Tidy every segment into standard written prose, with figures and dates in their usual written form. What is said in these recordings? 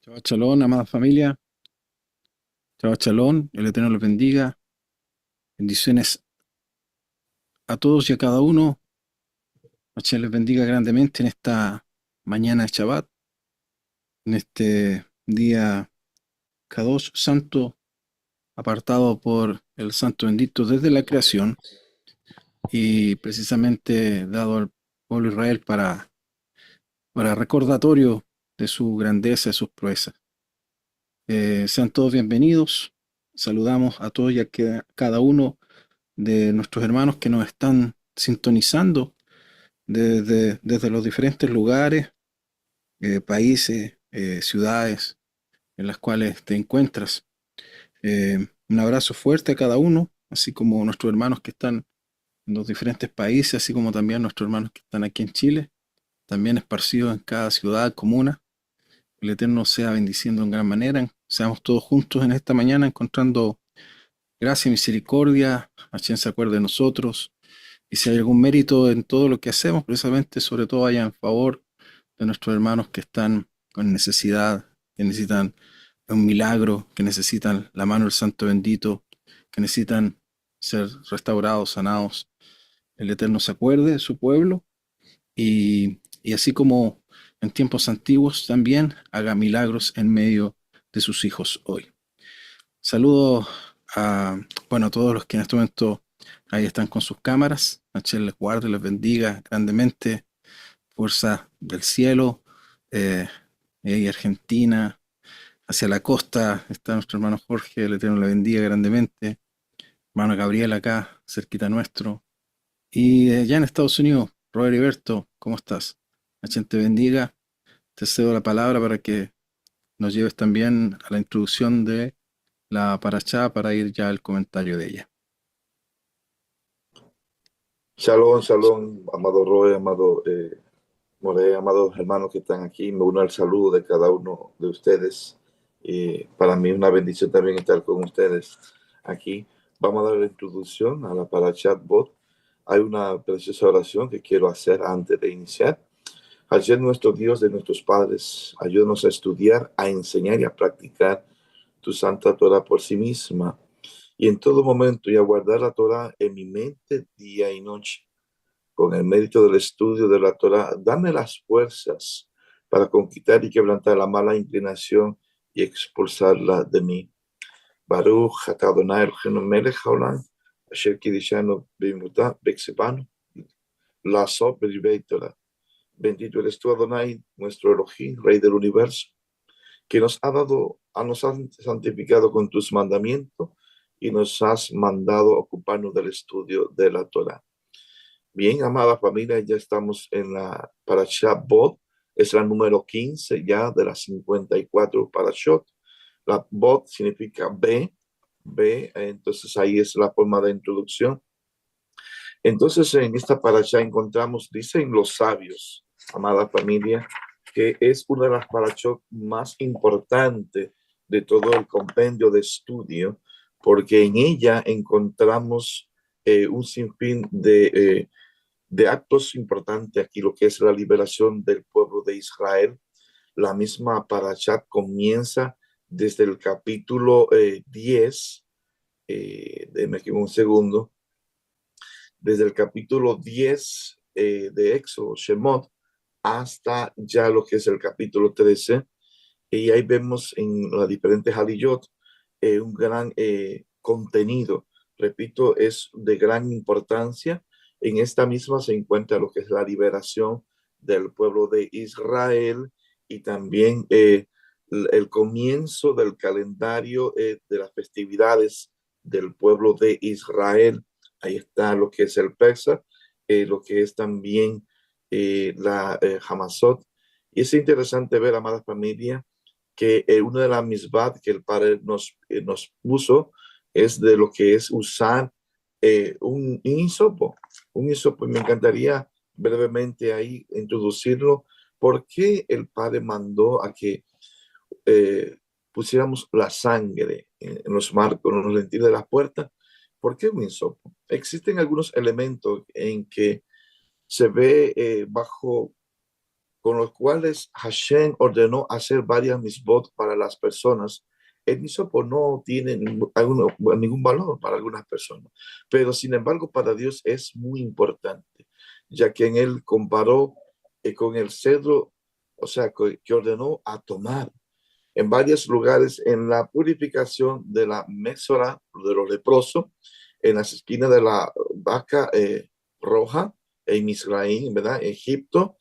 Shabbat Shalom, amada familia. Shabbat Shalom, el Eterno los bendiga. Bendiciones a todos y a cada uno. Hashem les bendiga grandemente en esta mañana de Shabbat, en este día Kadosh, santo, apartado por el Santo Bendito desde la creación y precisamente dado al pueblo de Israel para recordatorio de su grandeza y sus proezas. Sean todos bienvenidos. Saludamos a todos y a cada uno de nuestros hermanos que nos están sintonizando desde los diferentes lugares, países, ciudades en las cuales te encuentras. Un abrazo fuerte a cada uno, así como nuestros hermanos que están en los diferentes países, así como también nuestros hermanos que están aquí en Chile, también esparcidos en cada ciudad, comuna. El Eterno sea bendiciendo en gran manera. Seamos todos juntos en esta mañana encontrando gracia y misericordia. Hashem se acuerde de nosotros. Y si hay algún mérito en todo lo que hacemos, precisamente sobre todo vaya en favor de nuestros hermanos que están con necesidad, que necesitan un milagro, que necesitan la mano del Santo Bendito, que necesitan ser restaurados, sanados. El Eterno se acuerde de su pueblo y así como en tiempos antiguos también haga milagros en medio de sus hijos hoy. Saludos a todos los que en este momento ahí están con sus cámaras. Hashem les guarde, les bendiga grandemente. Fuerza del cielo, eh, y Argentina, hacia la costa está nuestro hermano Jorge, el Eterno le bendiga grandemente. Hermano Gabriel acá, cerquita nuestro. Y ya en Estados Unidos, Robert Heriberto, ¿cómo estás? Hashem te bendiga. Te cedo la palabra para que nos lleves también a la introducción de la parashá para ir ya al comentario de ella. Shalom, shalom, amado Roy, amado More, amados hermanos que están aquí. Me uno al saludo de cada uno de ustedes. Para mí una bendición también estar con ustedes aquí. Vamos a dar la introducción a la Parashat Bot. Hay una preciosa oración que quiero hacer antes de iniciar. Ayer nuestro Dios de nuestros padres, ayúdanos a estudiar, a enseñar y a practicar tu santa Torah por sí misma. Y en todo momento y a guardar la Torah en mi mente día y noche con el mérito del estudio de la Torah, dame las fuerzas para conquistar y quebrantar la mala inclinación y expulsarla de mí. Baruch atah Adonai Eloheinu melech haolam, asher kiddushanu b'mimuta b'ksebanu, la'asot b'divei Torah. Bendito eres tú, Adonai, nuestro Elohim, Rey del universo, que nos has santificado con tus mandamientos y nos has mandado ocuparnos del estudio de la Torah. Bien, amada familia, ya estamos en la Parashat Bot, es la número 15 ya de las 54 Parashot. La Bot significa B, entonces ahí es la forma de introducción. Entonces en esta Parashá encontramos, dicen los sabios, amada familia, que es una de las Parashot más importantes de todo el compendio de estudio, porque en ella encontramos un sinfín de actos importantes aquí, lo que es la liberación del pueblo de Israel. La misma Parashat comienza desde el capítulo 10, déjeme aquí un segundo, desde el capítulo 10 de Éxodo, Shemot, hasta ya lo que es el capítulo 13, y ahí vemos en las diferentes haliyot un gran contenido. Repito, es de gran importancia. En esta misma se encuentra lo que es la liberación del pueblo de Israel y también el comienzo del calendario de las festividades del pueblo de Israel. Ahí está lo que es el Pesach, lo que es también la Hamasot. Y es interesante ver, amada familia, que una de las misbad que el Padre nos puso es de lo que es usar un hisopo. Un hisopo, me encantaría brevemente ahí introducirlo. ¿Por qué el Padre mandó a que eh, pusiéramos la sangre en los marcos, en los lentiles de las puertas? ¿Por qué un hisopo? Existen algunos elementos en que se ve bajo con los cuales Hashem ordenó hacer varias misbot para las personas. El hisopo no tiene ningún valor para algunas personas, pero sin embargo para Dios es muy importante, ya que en él comparó con el cedro, o sea, que ordenó a tomar en varios lugares en la purificación de la Mésora de los leprosos, en las esquinas de la vaca roja, en Misraín, ¿verdad? Egipto,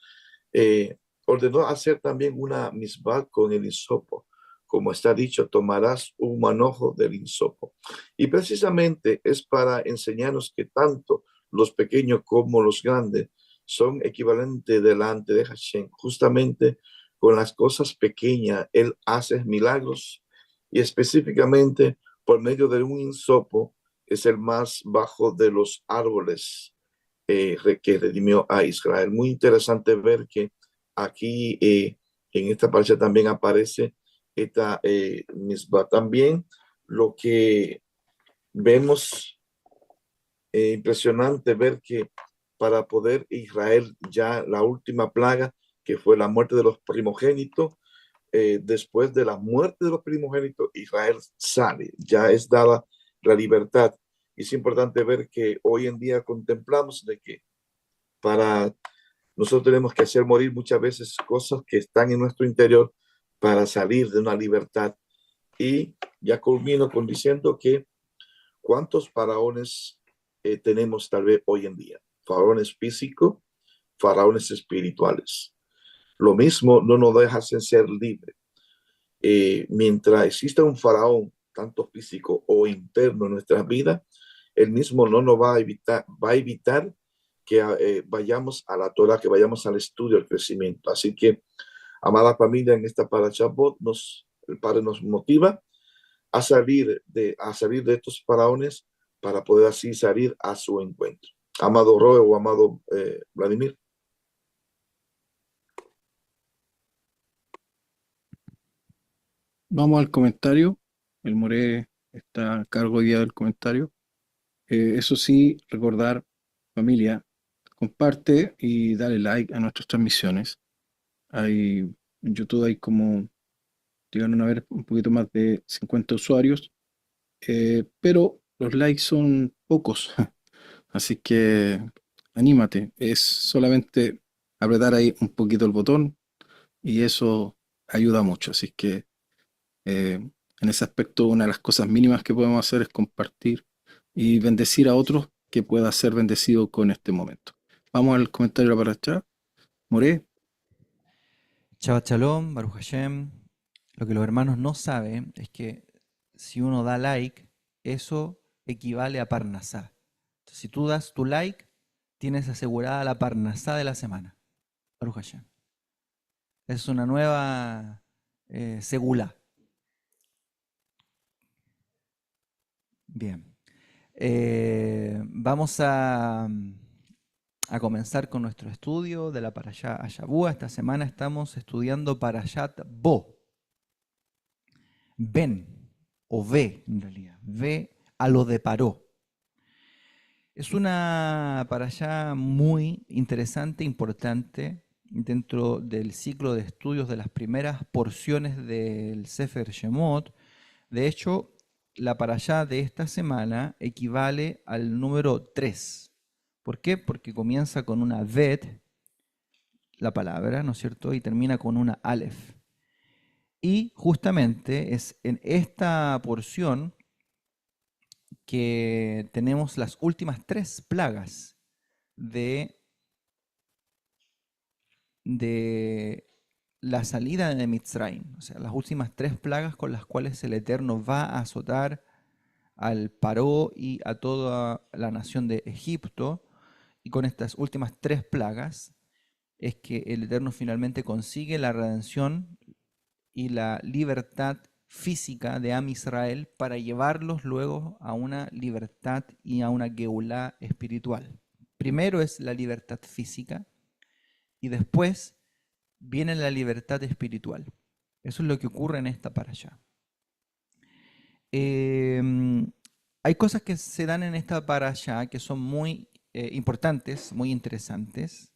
eh, ordenó hacer también una misbah con el hisopo. Como está dicho, tomarás un manojo del hisopo. Y precisamente es para enseñarnos que tanto los pequeños como los grandes son equivalentes delante de Hashem. Justamente con las cosas pequeñas, Él hace milagros y específicamente por medio de un hisopo es el más bajo de los árboles que redimió a Israel. Muy interesante ver que aquí en esta parcha también aparece esta misma. También lo que vemos impresionante ver que para poder Israel ya la última plaga que fue la muerte de los primogénitos, después de la muerte de los primogénitos, Israel sale, ya es dada la libertad. Y es importante ver que hoy en día contemplamos de que para nosotros tenemos que hacer morir muchas veces cosas que están en nuestro interior para salir de una libertad. Y ya culmino con diciendo que cuántos faraones tenemos tal vez hoy en día. Faraones físicos, faraones espirituales. Lo mismo no nos deja ser libres. Mientras exista un faraón, tanto físico o interno en nuestras vidas, él mismo no nos va a evitar que vayamos a la Torah, que vayamos al estudio, al crecimiento. Así que, amada familia, en esta parashabot el Padre nos motiva a salir de estos faraones para poder así salir a su encuentro. Amado Roe o amado Vladimir. Vamos al comentario. El More está a cargo hoy día del comentario. Eso sí, recordar, familia, comparte y dale like a nuestras transmisiones. Hay, en YouTube hay como, llegaron a ver un poquito más de 50 usuarios, pero los likes son pocos. Así que anímate, es solamente apretar ahí un poquito el botón y eso ayuda mucho. Así que en ese aspecto una de las cosas mínimas que podemos hacer es compartir y bendecir a otros que pueda ser bendecido con este momento. Vamos al comentario para atrás. More, Shabbat Shalom, Baruch Hashem. Lo que los hermanos no saben es que si uno da like, eso equivale a Parnasá. Entonces, si tú das tu like, tienes asegurada la Parnasá de la semana. Baruch Hashem. Es una nueva segula. Bien. Vamos a comenzar con nuestro estudio de la Parashá Ashavúa. Esta semana estamos estudiando Parashat Bo. Ven, o ve en realidad, ve a lo de Paró. Es una parashá muy interesante, importante, dentro del ciclo de estudios de las primeras porciones del Sefer Shemot. De hecho, la parashá de esta semana equivale al número 3. ¿Por qué? Porque comienza con una vet, la palabra, ¿no es cierto? Y termina con una alef. Y justamente es en esta porción que tenemos las últimas 3 plagas de, de la salida de Mitzrayim, o sea, las últimas 3 plagas con las cuales el Eterno va a azotar al Paró y a toda la nación de Egipto. Y con estas últimas 3 plagas es que el Eterno finalmente consigue la redención y la libertad física de Am Israel para llevarlos luego a una libertad y a una geulá espiritual. Primero es la libertad física y después viene la libertad espiritual. Eso es lo que ocurre en esta parashá. Hay cosas que se dan en esta parashá que son muy importantes, muy interesantes.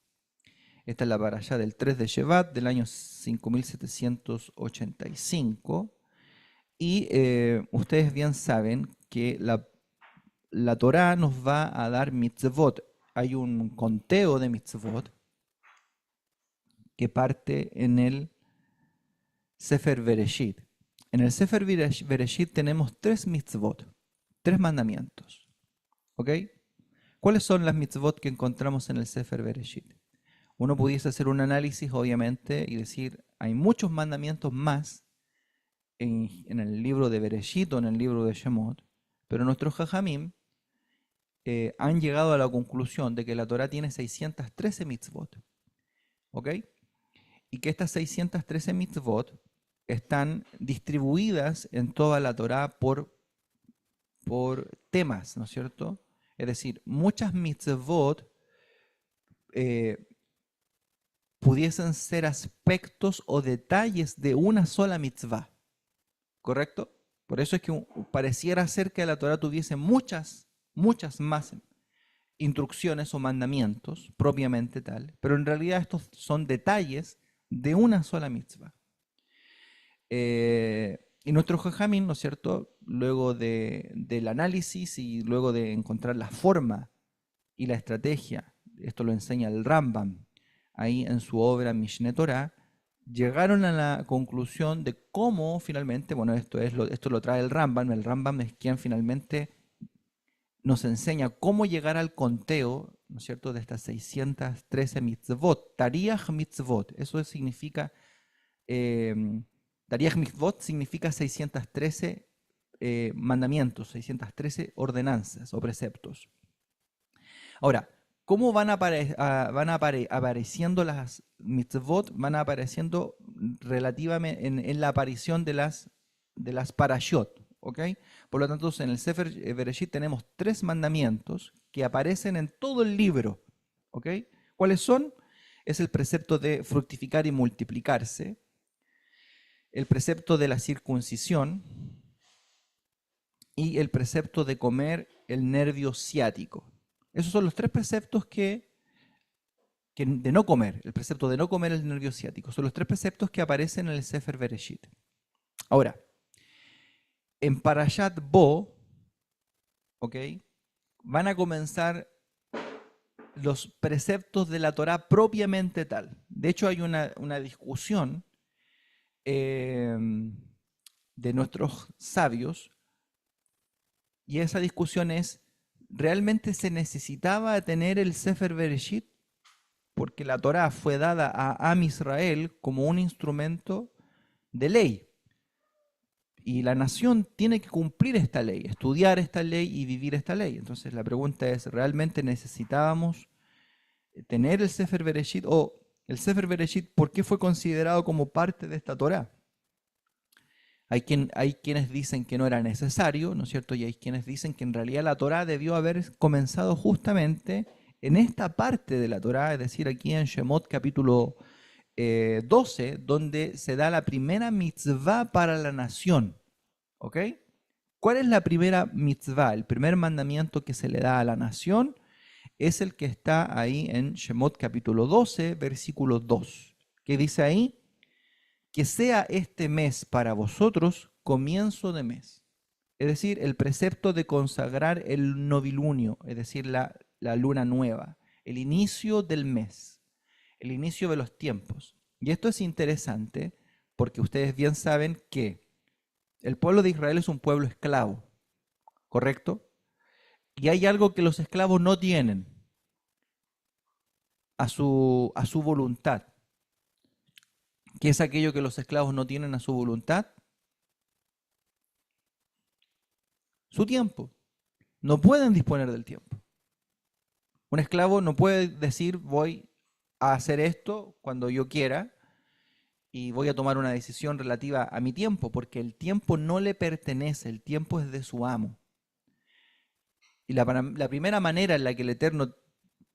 Esta es la parashá del 3 de Shevat del año 5785. Y ustedes bien saben que la Torá nos va a dar mitzvot. Hay un conteo de mitzvot que parte en el Sefer Bereshit. En el Sefer Bereshit tenemos 3 mitzvot, 3 mandamientos. ¿Ok? ¿Cuáles son las mitzvot que encontramos en el Sefer Bereshit? Uno pudiese hacer un análisis, obviamente, y decir, hay muchos mandamientos más en el libro de Bereshit o en el libro de Shemot, pero nuestros Jajamim han llegado a la conclusión de que la Torá tiene 613 mitzvot. ¿Ok? Y que estas 613 mitzvot están distribuidas en toda la Torá por temas, ¿no es cierto? Es decir, muchas mitzvot pudiesen ser aspectos o detalles de una sola mitzvah, ¿correcto? Por eso es que pareciera ser que la Torá tuviese muchas más instrucciones o mandamientos propiamente tal, pero en realidad estos son detalles de una sola mitzvah. Y nuestro Jajamín, ¿no es cierto?, luego del análisis y luego de encontrar la forma y la estrategia, esto lo enseña el Rambam ahí en su obra Mishneh Torah, llegaron a la conclusión de cómo finalmente, bueno, esto lo trae el Rambam es quien finalmente nos enseña cómo llegar al conteo, ¿no es cierto?, de estas 613 mitzvot, Tariach mitzvot, eso significa... Tariach mitzvot significa 613 mandamientos, 613 ordenanzas o preceptos. Ahora, ¿cómo van apareciendo las mitzvot? Van apareciendo relativamente en la aparición de las parashot, ¿ok? Por lo tanto, en el Sefer Bereshit tenemos 3 mandamientos que aparecen en todo el libro, ¿ok? ¿Cuáles son? Es el precepto de fructificar y multiplicarse, el precepto de la circuncisión y el precepto de comer el nervio ciático. Esos son los 3 preceptos de no comer, el precepto de no comer el nervio ciático. Son los 3 preceptos que aparecen en el Sefer Bereshit. Ahora, en Parashat Bo, ¿ok?, van a comenzar los preceptos de la Torá propiamente tal. De hecho, hay una discusión de nuestros sabios, y esa discusión es, ¿realmente se necesitaba tener el Sefer Bereshit? Porque la Torá fue dada a Am Israel como un instrumento de ley, y la nación tiene que cumplir esta ley, estudiar esta ley y vivir esta ley. Entonces la pregunta es, ¿realmente necesitábamos tener el Sefer Bereshit? O el Sefer Bereshit, ¿por qué fue considerado como parte de esta Torá? Hay quienes dicen que no era necesario, ¿no es cierto? Y hay quienes dicen que en realidad la Torá debió haber comenzado justamente en esta parte de la Torá, es decir, aquí en Shemot capítulo 12, donde se da la primera mitzvah para la nación. ¿Ok? ¿Cuál es la primera mitzvah? El primer mandamiento que se le da a la nación es el que está ahí en Shemot capítulo 12, versículo 2. ¿Qué dice ahí? Que sea este mes para vosotros comienzo de mes. Es decir, el precepto de consagrar el novilunio, es decir, la luna nueva, el inicio del mes, el inicio de los tiempos. Y esto es interesante porque ustedes bien saben que el pueblo de Israel es un pueblo esclavo, ¿correcto? Y hay algo que los esclavos no tienen a su voluntad. ¿Qué es aquello que los esclavos no tienen a su voluntad? Su tiempo. No pueden disponer del tiempo. Un esclavo no puede decir voy a hacer esto cuando yo quiera y voy a tomar una decisión relativa a mi tiempo, porque el tiempo no le pertenece, el tiempo es de su amo. Y la primera manera en la que el Eterno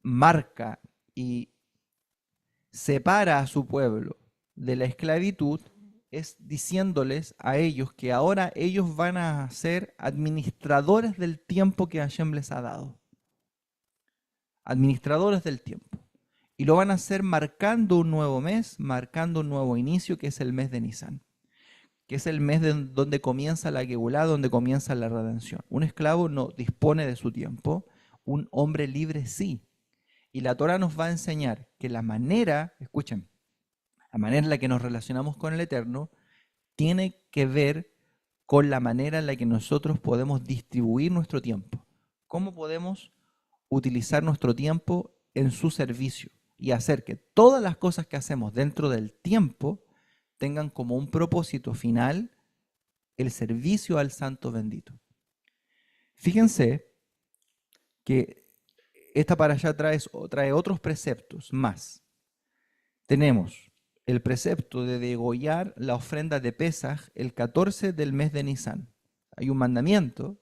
marca y separa a su pueblo de la esclavitud es diciéndoles a ellos que ahora ellos van a ser administradores del tiempo que Hashem les ha dado. Administradores del tiempo. Y lo van a hacer marcando un nuevo mes, marcando un nuevo inicio, que es el mes de Nisan, que es el mes donde comienza la Geulá, donde comienza la redención. Un esclavo no dispone de su tiempo, un hombre libre sí. Y la Torá nos va a enseñar que la manera, escuchen, la manera en la que nos relacionamos con el Eterno tiene que ver con la manera en la que nosotros podemos distribuir nuestro tiempo. ¿Cómo podemos utilizar nuestro tiempo en su servicio y hacer que todas las cosas que hacemos dentro del tiempo tengan como un propósito final el servicio al Santo Bendito? Fíjense que esta parashá trae otros preceptos más. Tenemos el precepto de degollar la ofrenda de Pesaj el 14 del mes de Nisan. Hay un mandamiento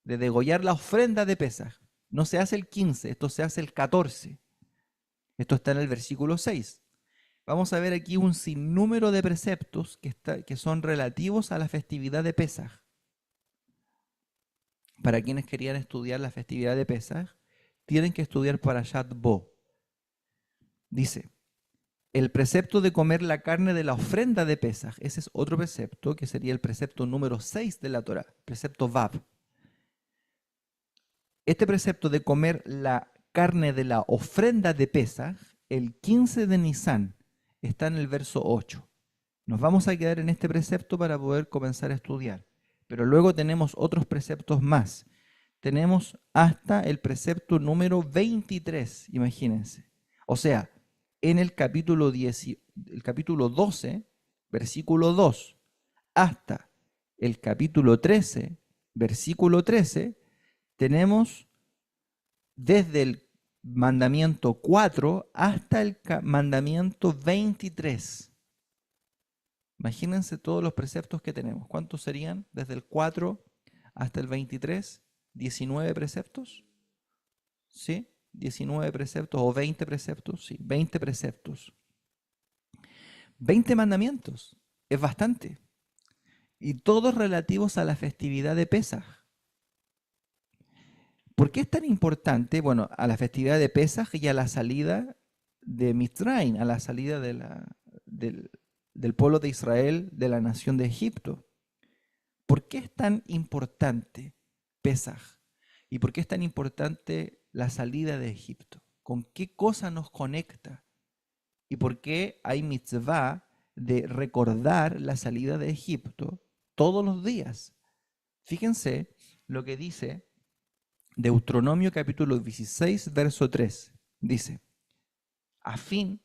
de degollar la ofrenda de Pesaj. No se hace el 15, esto se hace el 14. Esto está en el versículo 6. Vamos a ver aquí un sinnúmero de preceptos que son relativos a la festividad de Pesaj. Para quienes querían estudiar la festividad de Pesaj, tienen que estudiar Parashat Bo. Dice, el precepto de comer la carne de la ofrenda de Pesaj, ese es otro precepto, que sería el precepto número 6 de la Torá, precepto Vav. Este precepto de comer la carne de la ofrenda de Pesaj, el 15 de Nisan, está en el verso 8. Nos vamos a quedar en este precepto para poder comenzar a estudiar. Pero luego tenemos otros preceptos más. Tenemos hasta el precepto número 23, imagínense. O sea, en el capítulo 12, versículo 2, hasta el capítulo 13, versículo 13, tenemos desde el mandamiento 4 hasta el mandamiento 23. Imagínense todos los preceptos que tenemos. ¿Cuántos serían desde el 4 hasta el 23? 19 preceptos. ¿Sí? 19 preceptos o 20 preceptos. Sí, 20 preceptos. 20 mandamientos. Es bastante. Y todos relativos a la festividad de Pesaj. ¿Por qué es tan importante? Bueno, a la festividad de Pesaj y a la salida de Mitzrayim, a la salida del pueblo de Israel, de la nación de Egipto. ¿Por qué es tan importante Pesaj? ¿Y por qué es tan importante la salida de Egipto? ¿Con qué cosa nos conecta? ¿Y por qué hay mitzvah de recordar la salida de Egipto todos los días? Fíjense lo que dice Deuteronomio capítulo 16, verso 3. Dice, a fin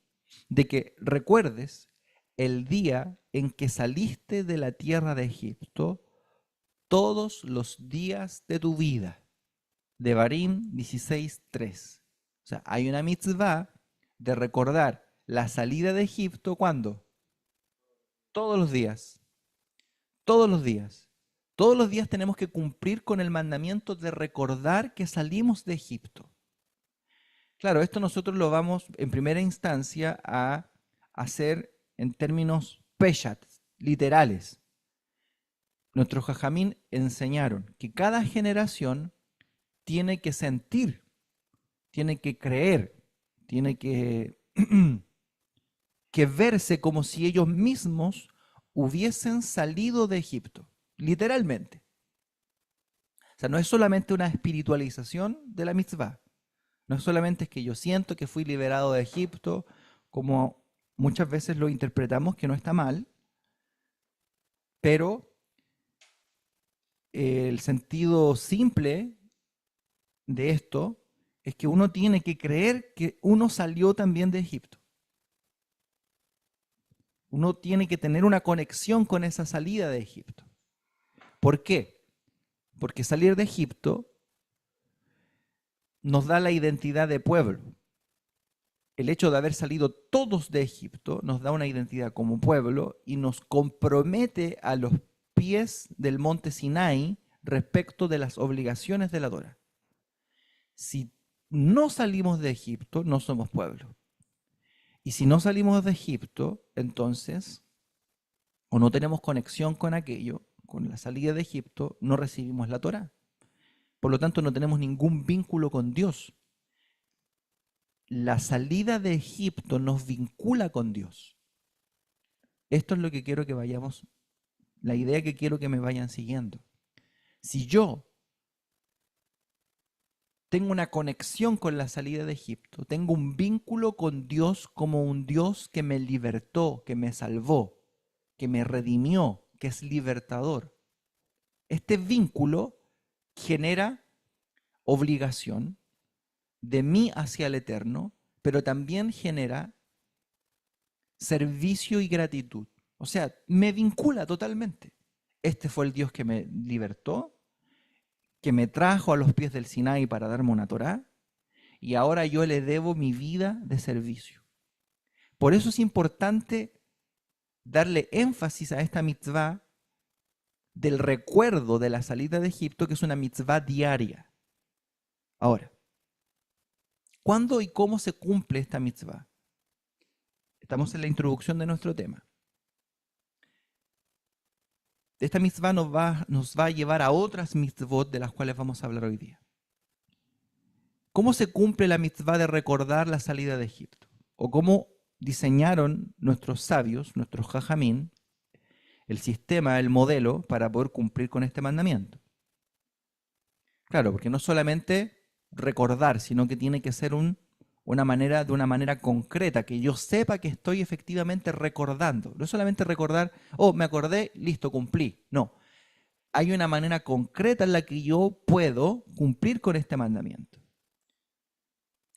de que recuerdes el día en que saliste de la tierra de Egipto todos los días de tu vida. Devarim 16:3. O sea, hay una mitzvah de recordar la salida de Egipto, ¿cuándo? Todos los días. Todos los días. Todos los días tenemos que cumplir con el mandamiento de recordar que salimos de Egipto. Claro, esto nosotros lo vamos en primera instancia a hacer en términos peshat, literales. Nuestros jajamín enseñaron que cada generación tiene que sentir, tiene que creer, tiene que, que verse como si ellos mismos hubiesen salido de Egipto, literalmente. O sea, no es solamente una espiritualización de la mitzvah, no es solamente que yo siento que fui liberado de Egipto, como muchas veces lo interpretamos, que no está mal, pero el sentido simple de esto es que uno tiene que creer que uno salió también de Egipto. Uno tiene que tener una conexión con esa salida de Egipto. ¿Por qué? Porque salir de Egipto nos da la identidad de pueblo. El hecho de haber salido todos de Egipto nos da una identidad como pueblo y nos compromete a los pies del monte Sinai respecto de las obligaciones de la Torá. Si no salimos de Egipto, no somos pueblo. Y si no salimos de Egipto, entonces, o no tenemos conexión con aquello, con la salida de Egipto, no recibimos la Torá. Por lo tanto, no tenemos ningún vínculo con Dios. la salida de Egipto nos vincula con Dios. Esto es lo que quiero que vayamos, la idea que quiero que me vayan siguiendo. Si yo tengo una conexión con la salida de Egipto, tengo un vínculo con Dios como un Dios que me libertó, que me salvó, que me redimió, que es libertador. Este vínculo genera obligación de mí hacia el Eterno, pero también genera servicio y gratitud. O sea, me vincula totalmente. Este fue el Dios que me libertó, que me trajo a los pies del Sinaí para darme una Torá, y ahora yo le debo mi vida de servicio. Por eso es importante darle énfasis a esta mitzvah del recuerdo de la salida de Egipto, que es una mitzvah diaria. Ahora, ¿cuándo y cómo se cumple esta mitzvah? Estamos en la introducción de nuestro tema. Esta mitzvah nos va a llevar a otras mitzvot de las cuales vamos a hablar hoy día. ¿Cómo se cumple la mitzvah de recordar la salida de Egipto? ¿O cómo diseñaron nuestros sabios, nuestros jajamín, el sistema, el modelo para poder cumplir con este mandamiento? Claro, porque no solamente recordar, sino que tiene que ser de una manera concreta, que yo sepa que estoy efectivamente recordando. No solamente recordar, oh, me acordé, listo, cumplí. No, hay una manera concreta en la que yo puedo cumplir con este mandamiento.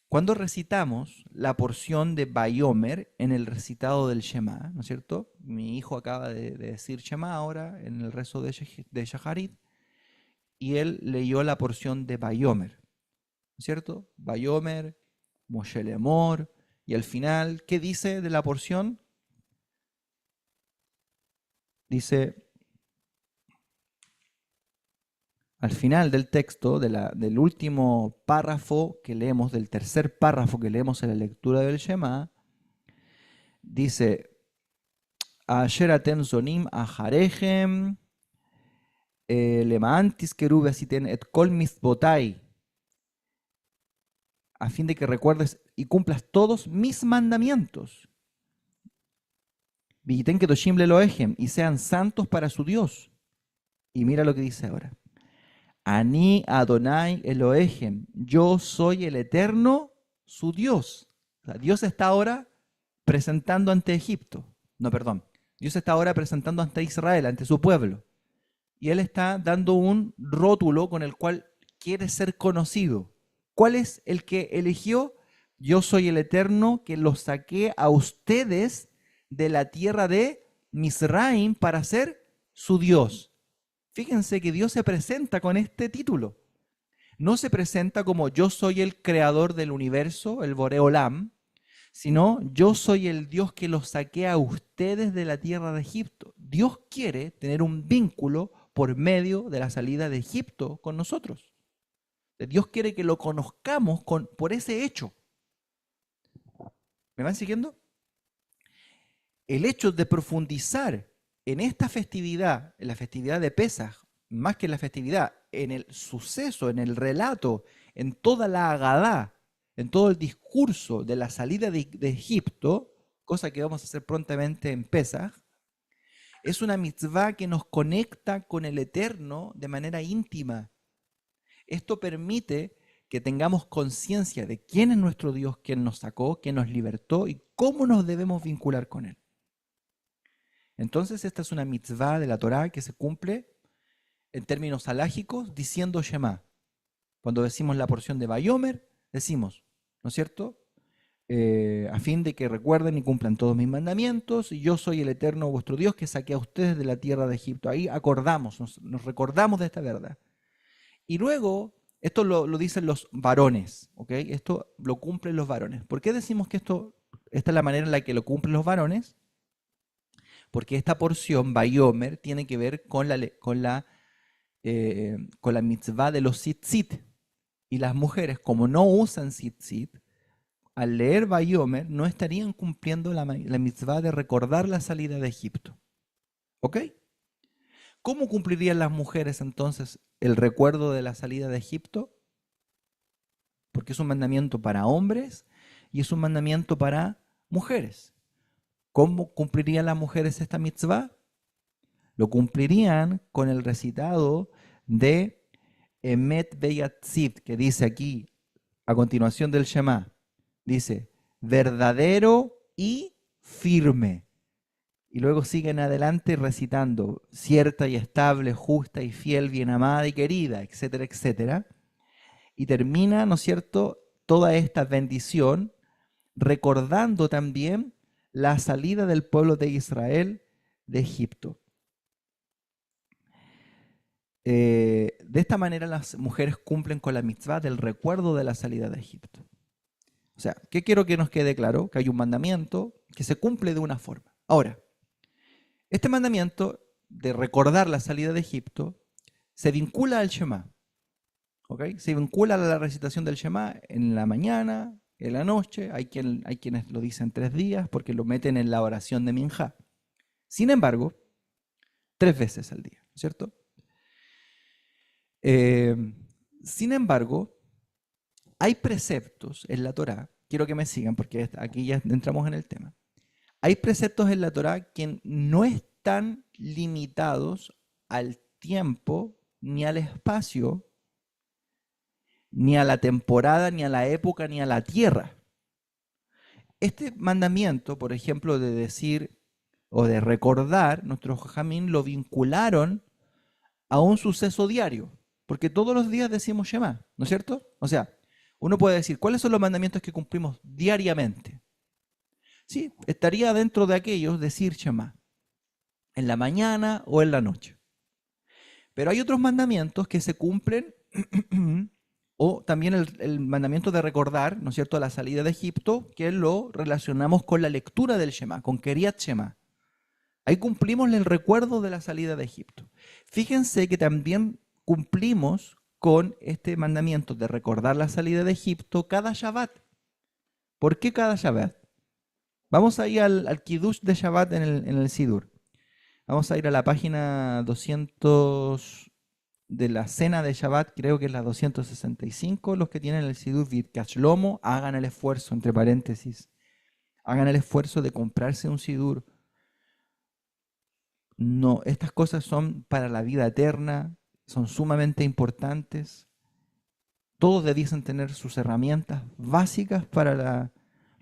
Cuando recitamos la porción de Bayomer en el recitado del Shema, ¿no es cierto? Mi hijo acaba de decir Shema ahora en el rezo de Shacharit, y él leyó la porción de Bayomer, ¿no es cierto? Bayomer, Moshe Lemor, y al final, ¿qué dice de la porción? Dice, al final del texto, del último párrafo que leemos, del tercer párrafo que leemos en la lectura del Shema, dice, Asher atem zonim ajarechem, lemaantis kerube asiten et kol mitzvotai, a fin de que recuerdes y cumplas todos mis mandamientos. Villiten kedoshim leloechem, y sean santos para su Dios. Y mira lo que dice ahora. Ani Adonai Elohechem, yo soy el Eterno, su Dios. O sea, Dios está ahora presentando ante Egipto. No, perdón. Dios está ahora presentando ante Israel, ante su pueblo. Y Él está dando un rótulo con el cual quiere ser conocido. ¿Cuál es el que eligió? Yo soy el Eterno que los saqué a ustedes de la tierra de Misraim para ser su Dios. Fíjense que Dios se presenta con este título. No se presenta como yo soy el creador del universo, el Boré Olam, sino yo soy el Dios que los saqué a ustedes de la tierra de Egipto. Dios quiere tener un vínculo por medio de la salida de Egipto con nosotros. Dios quiere que lo conozcamos por ese hecho. ¿Me van siguiendo? El hecho de profundizar en esta festividad, en la festividad de Pesaj, más que en la festividad, en el suceso, en el relato, en toda la Agadá, en todo el discurso de la salida de Egipto, cosa que vamos a hacer prontamente en Pesaj, es una mitzvah que nos conecta con el Eterno de manera íntima. Esto permite que tengamos conciencia de quién es nuestro Dios, quién nos sacó, quién nos libertó y cómo nos debemos vincular con Él. Entonces esta es una mitzvah de la Torá que se cumple en términos halágicos diciendo Shema. Cuando decimos la porción de Bayomer, decimos, ¿no es cierto? A fin de que recuerden y cumplan todos mis mandamientos, y yo soy el Eterno vuestro Dios que saqué a ustedes de la tierra de Egipto. Ahí acordamos, nos recordamos de esta verdad. Y luego, esto lo dicen los varones, ¿ok? Esto lo cumplen los varones. ¿Por qué decimos que esta es la manera en la que lo cumplen los varones? Porque esta porción, Bayomer, tiene que ver con la mitzvah de los tzitzit. Y las mujeres, como no usan tzitzit, al leer Bayomer no estarían cumpliendo la mitzvah de recordar la salida de Egipto. ¿Ok? ¿Cómo cumplirían las mujeres entonces el recuerdo de la salida de Egipto? Porque es un mandamiento para hombres y es un mandamiento para mujeres. ¿Cómo cumplirían las mujeres esta mitzvah? Lo cumplirían con el recitado de Emet Beyatzit, que dice aquí, a continuación del Shema, dice, verdadero y firme. Y luego siguen adelante recitando, cierta y estable, justa y fiel, bien amada y querida, etcétera, etcétera. Y termina, ¿no es cierto?, toda esta bendición recordando también la salida del pueblo de Israel de Egipto. De esta manera las mujeres cumplen con la mitzvah del recuerdo de la salida de Egipto. O sea, ¿qué quiero que nos quede claro? Que hay un mandamiento que se cumple de una forma. Ahora, este mandamiento de recordar la salida de Egipto se vincula al Shema. ¿Okay? Se vincula a la recitación del Shema en la mañana, en la noche. Hay quienes lo dicen 3 días porque lo meten en la oración de Minjá. Sin embargo, 3 veces al día, ¿cierto? Sin embargo, hay preceptos en la Torá, quiero que me sigan porque aquí ya entramos en el tema. Hay preceptos en la Torá que no están limitados al tiempo, ni al espacio, ni a la temporada, ni a la época, ni a la tierra. Este mandamiento, por ejemplo, de decir o de recordar, nuestros jajamín lo vincularon a un suceso diario, porque todos los días decimos Shema, ¿no es cierto? O sea, uno puede decir, ¿cuáles son los mandamientos que cumplimos diariamente? Sí, estaría dentro de aquellos decir Shema, en la mañana o en la noche. Pero hay otros mandamientos que se cumplen, o también el mandamiento de recordar, ¿no es cierto?, la salida de Egipto, que lo relacionamos con la lectura del Shema, con Keriat Shema. Ahí cumplimos el recuerdo de la salida de Egipto. Fíjense que también cumplimos con este mandamiento de recordar la salida de Egipto cada Shabbat. ¿Por qué cada Shabbat? Vamos a ir al Kiddush de Shabbat en el Sidur. Vamos a ir a la página 200 de la cena de Shabbat, creo que es la 265. Los que tienen el Sidur Birkat Shlomo, hagan el esfuerzo, entre paréntesis, hagan el esfuerzo de comprarse un Sidur. No, estas cosas son para la vida eterna, son sumamente importantes. Todos debiesen tener sus herramientas básicas para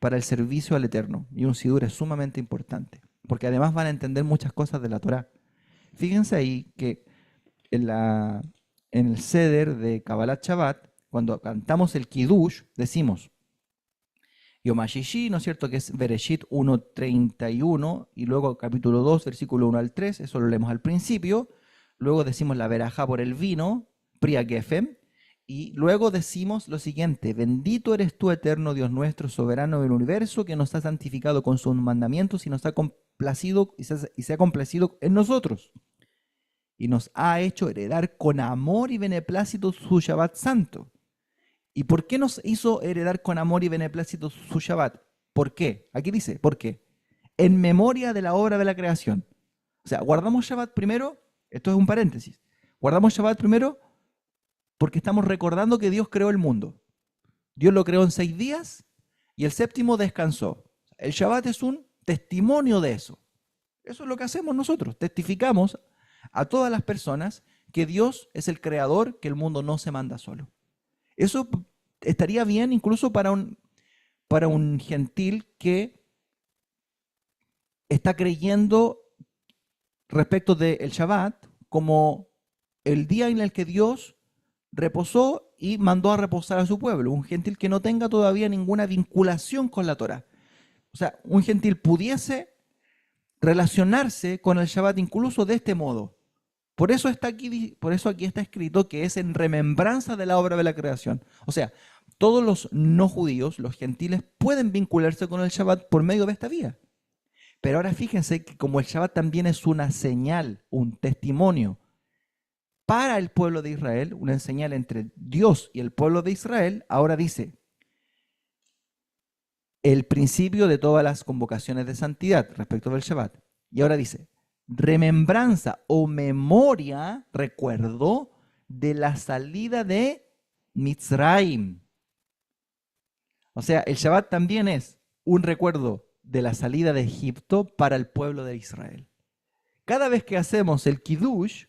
el servicio al Eterno. Y un Sidur es sumamente importante, porque además van a entender muchas cosas de la Torá. Fíjense ahí que en el Seder de Kabbalat Shabbat, cuando cantamos el Kiddush, decimos Yom HaShishi, ¿no es cierto?, que es Bereshit 1:31, y luego capítulo 2, versículo 1 al 3, eso lo leemos al principio. Luego decimos la verajá por el vino, Priya Gefem, y luego decimos lo siguiente: bendito eres tú, eterno Dios nuestro, soberano del universo, que nos ha santificado con sus mandamientos y nos ha complacido y se ha complacido en nosotros. Y nos ha hecho heredar con amor y beneplácito su Shabbat santo. ¿Y por qué nos hizo heredar con amor y beneplácito su Shabbat? ¿Por qué? Aquí dice, ¿por qué? En memoria de la obra de la creación. O sea, guardamos Shabbat primero, esto es un paréntesis, guardamos Shabbat primero porque estamos recordando que Dios creó el mundo. Dios lo creó en 6 días y el séptimo descansó. El Shabbat es un testimonio de eso. Eso es lo que hacemos nosotros, testificamos a todas las personas que Dios es el creador, que el mundo no se manda solo. Eso estaría bien incluso para un gentil que está creyendo respecto del Shabbat como el día en el que Dios reposó y mandó a reposar a su pueblo. Un gentil que no tenga todavía ninguna vinculación con la Torá. O sea, un gentil pudiese relacionarse con el Shabbat incluso de este modo. Por eso aquí está escrito que es en remembranza de la obra de la creación. O sea, todos los no judíos, los gentiles, pueden vincularse con el Shabbat por medio de esta vía. Pero ahora fíjense que como el Shabbat también es una señal, un testimonio para el pueblo de Israel, una señal entre Dios y el pueblo de Israel, ahora dice el principio de todas las convocaciones de santidad respecto del Shabbat. Y ahora dice, remembranza o memoria, recuerdo de la salida de Mitzrayim. O sea, el Shabbat también es un recuerdo de la salida de Egipto para el pueblo de Israel. Cada vez que hacemos el Kiddush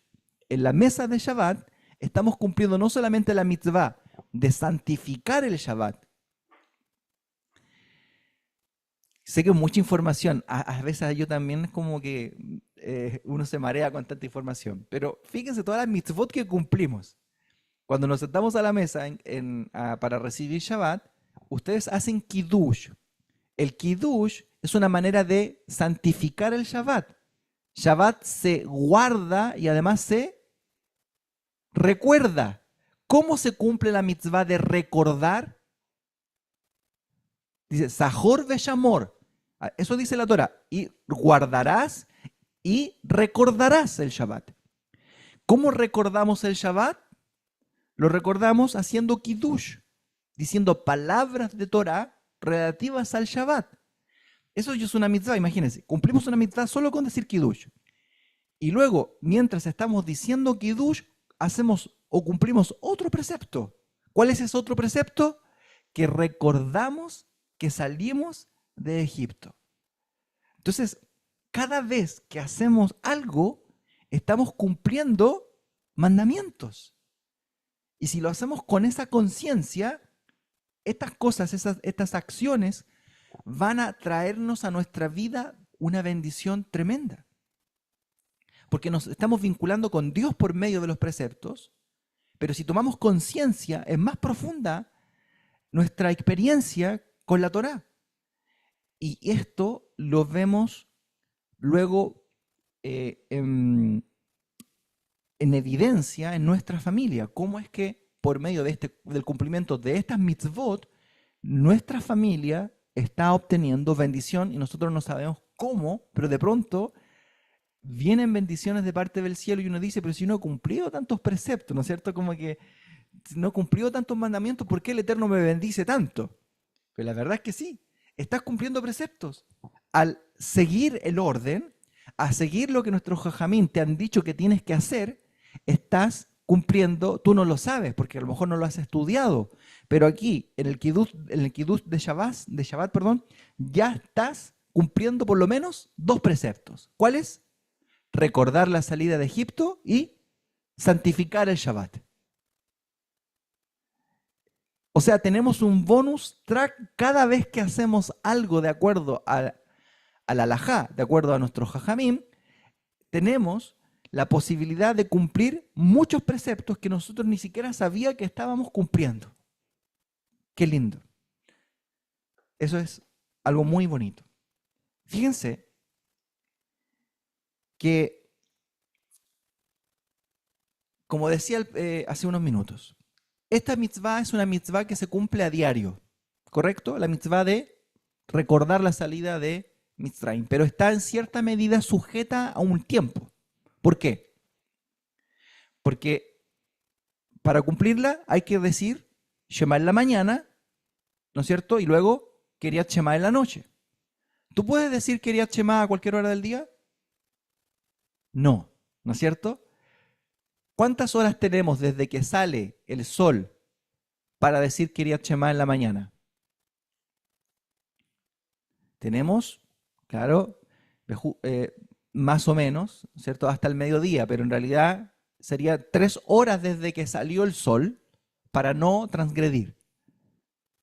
en la mesa de Shabbat, estamos cumpliendo no solamente la mitzvah de santificar el Shabbat. Sé que es mucha información. A veces yo también es como que uno se marea con tanta información. Pero fíjense todas las mitzvot que cumplimos. Cuando nos sentamos a la mesa para recibir Shabbat, ustedes hacen Kiddush. El Kiddush es una manera de santificar el Shabbat. Shabbat se guarda y además se recuerda. ¿Cómo se cumple la mitzvah de recordar? Dice, Sahor Veshamor. Eso dice la Torah. Y guardarás y recordarás el Shabbat. ¿Cómo recordamos el Shabbat? Lo recordamos haciendo Kiddush, diciendo palabras de Torah relativas al Shabbat. Eso ya es una mitzvah, imagínense. Cumplimos una mitzvah solo con decir Kiddush. Y luego, mientras estamos diciendo Kiddush, hacemos o cumplimos otro precepto. ¿Cuál es ese otro precepto? Que recordamos que salimos de Egipto. Entonces, cada vez que hacemos algo, estamos cumpliendo mandamientos. Y si lo hacemos con esa conciencia, estas cosas, estas acciones, van a traernos a nuestra vida una bendición tremenda. Porque nos estamos vinculando con Dios por medio de los preceptos, pero si tomamos conciencia, es más profunda nuestra experiencia con la Torá. Y esto lo vemos luego en evidencia en nuestra familia. Cómo es que por medio del cumplimiento de estas mitzvot, nuestra familia está obteniendo bendición y nosotros no sabemos cómo, pero de pronto vienen bendiciones de parte del cielo y uno dice, pero si no he cumplido tantos preceptos, ¿no es cierto? Como que no he cumplido tantos mandamientos, ¿por qué el Eterno me bendice tanto? Pero la verdad es que sí, estás cumpliendo preceptos. Al seguir el orden, a seguir lo que nuestros jajamín te han dicho que tienes que hacer, estás cumpliendo, tú no lo sabes, porque a lo mejor no lo has estudiado, pero aquí, en el Kiddush de Shabbat, ya estás cumpliendo por lo menos 2 preceptos. ¿Cuáles? Recordar la salida de Egipto y santificar el Shabbat. O sea, tenemos un bonus track cada vez que hacemos algo de acuerdo al halajá, de acuerdo a nuestro jajamim, tenemos la posibilidad de cumplir muchos preceptos que nosotros ni siquiera sabíamos que estábamos cumpliendo. Qué lindo. Eso es algo muy bonito. Fíjense que, como decía hace unos minutos, esta mitzvah es una mitzvah que se cumple a diario, ¿correcto? La mitzvah de recordar la salida de Mitzrayim, pero está en cierta medida sujeta a un tiempo. ¿Por qué? Porque para cumplirla hay que decir Shema en la mañana, ¿no es cierto? Y luego Keriat Shema en la noche. ¿Tú puedes decir Keriat Shema a cualquier hora del día? No, ¿no es cierto? ¿Cuántas horas tenemos desde que sale el sol para decir Keriat Shema en la mañana? Tenemos, claro, más o menos, ¿cierto? Hasta el mediodía, pero en realidad sería 3 horas desde que salió el sol para no transgredir.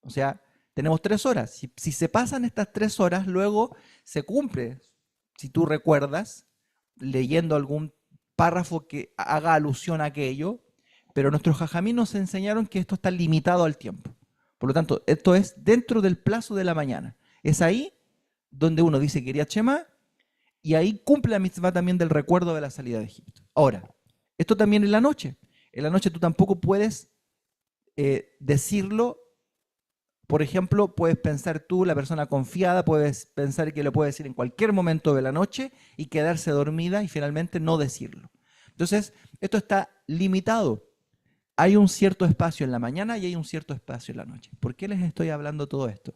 O sea, tenemos 3 horas. Si se pasan estas 3 horas, luego se cumple, si tú recuerdas, leyendo algún párrafo que haga alusión a aquello, pero nuestros jajamí nos enseñaron que esto está limitado al tiempo. Por lo tanto, esto es dentro del plazo de la mañana. Es ahí donde uno dice Keriat Shema y ahí cumple la mitzvah también del recuerdo de la salida de Egipto. Ahora, esto también en la noche. En la noche tú tampoco puedes decirlo. Por ejemplo, puedes pensar tú, la persona confiada, puedes pensar que lo puede decir en cualquier momento de la noche y quedarse dormida y finalmente no decirlo. Entonces, esto está limitado. Hay un cierto espacio en la mañana y hay un cierto espacio en la noche. ¿Por qué les estoy hablando todo esto?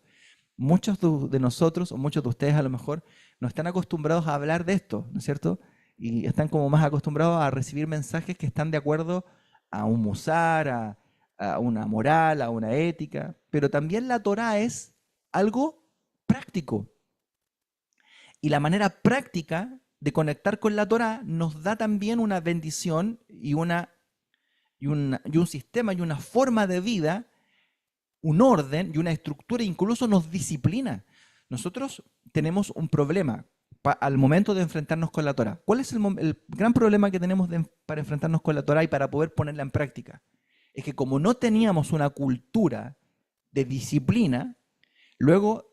Muchos de nosotros, o muchos de ustedes a lo mejor, no están acostumbrados a hablar de esto, ¿no es cierto? Y están como más acostumbrados a recibir mensajes que están de acuerdo a un musar, a una moral, a una ética, pero también la Torá es algo práctico. Y la manera práctica de conectar con la Torá nos da también una bendición y un sistema y una forma de vida, un orden y una estructura, incluso nos disciplina. Nosotros tenemos un problema al momento de enfrentarnos con la Torá. ¿Cuál es el gran problema que tenemos para enfrentarnos con la Torá y para poder ponerla en práctica? Es que como no teníamos una cultura de disciplina, luego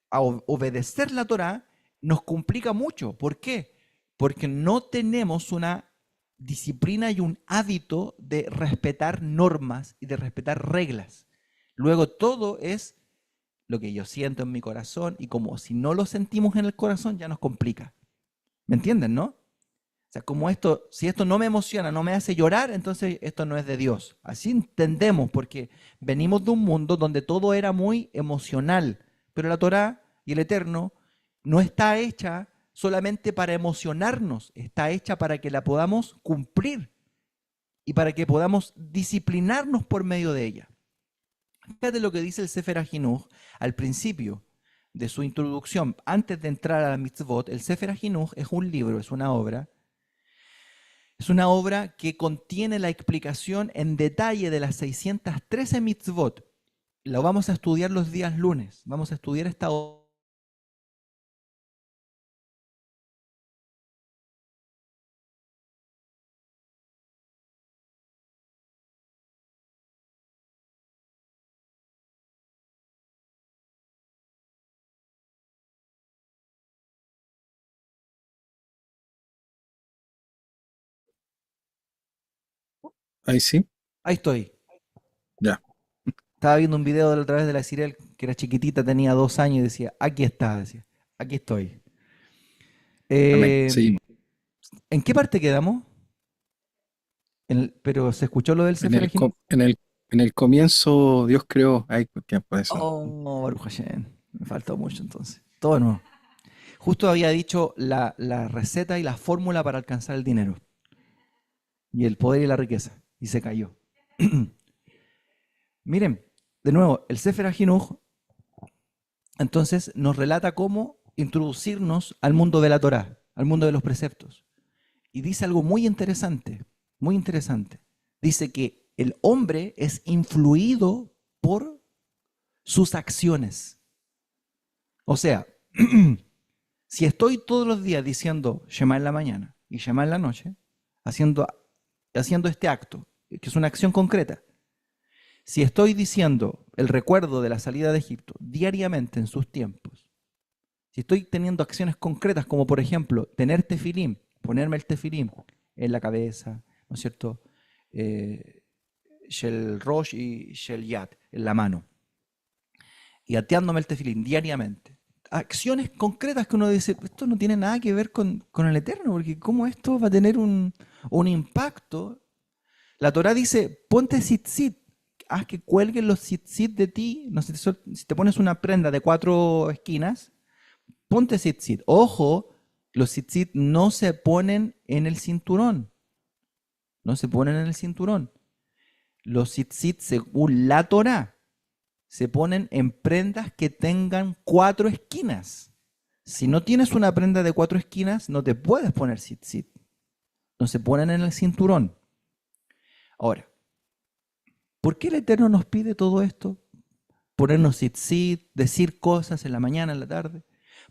a obedecer la Torá nos complica mucho. ¿Por qué? Porque no tenemos una disciplina y un hábito de respetar normas y de respetar reglas. Luego todo es lo que yo siento en mi corazón y como si no lo sentimos en el corazón ya nos complica. ¿Me entienden, no? O sea, como si esto no me emociona, no me hace llorar, entonces esto no es de Dios. Así entendemos, porque venimos de un mundo donde todo era muy emocional, pero la Torá y el Eterno no está hecha solamente para emocionarnos, está hecha para que la podamos cumplir y para que podamos disciplinarnos por medio de ella. Fíjate lo que dice el Sefer HaJinuj al principio de su introducción, antes de entrar a la mitzvot. El Sefer HaJinuj es un libro, es una obra que contiene la explicación en detalle de las 613 mitzvot. Lo vamos a estudiar los días lunes, vamos a estudiar esta obra. Ahí sí, Ahí estoy. ya. Estaba viendo un video de la otra vez de la Cyril, que era chiquitita, tenía 2 años y decía, aquí está, decía, aquí estoy. Amén. Eh, Seguimos. ¿En qué parte quedamos? ¿Pero se escuchó lo del En Sefer el, HaJinuj? en el comienzo Dios creó, hay tiempo de eso. Oh, Baruch Hashem. Me faltó mucho entonces. Todo nuevo. Justo había dicho la receta y la fórmula para alcanzar el dinero. Y el poder y la riqueza. Y se cayó. Miren, de nuevo, el Sefer HaJinuj entonces nos relata cómo introducirnos al mundo de la Torá, al mundo de los preceptos. Y dice algo muy interesante, muy interesante. Dice que el hombre es influido por sus acciones. O sea, si estoy todos los días diciendo Shema en la mañana y Shema en la noche, haciendo este acto, que es una acción concreta, si estoy diciendo el recuerdo de la salida de Egipto diariamente en sus tiempos, si estoy teniendo acciones concretas como por ejemplo tener tefilim, ponerme el tefilim en la cabeza, ¿no es cierto? Shel Rosh y Shel Yad, en la mano, y ateándome el tefilim diariamente. Acciones concretas que uno dice, esto no tiene nada que ver con el Eterno, porque ¿cómo esto va a tener un impacto? La Torá dice, ponte tzitzit, haz que cuelguen los tzitzit de ti. No sé, si te pones una prenda de 4 esquinas, ponte tzitzit. Ojo, los tzitzit no se ponen en el cinturón. No se ponen en el cinturón. Los tzitzit, según la Torá, se ponen en prendas que tengan 4 esquinas. Si no tienes una prenda de 4 esquinas, no te puedes poner tzitzit. No se ponen en el cinturón. Ahora, ¿por qué el Eterno nos pide todo esto? Ponernos tzitzit, decir cosas en la mañana, en la tarde.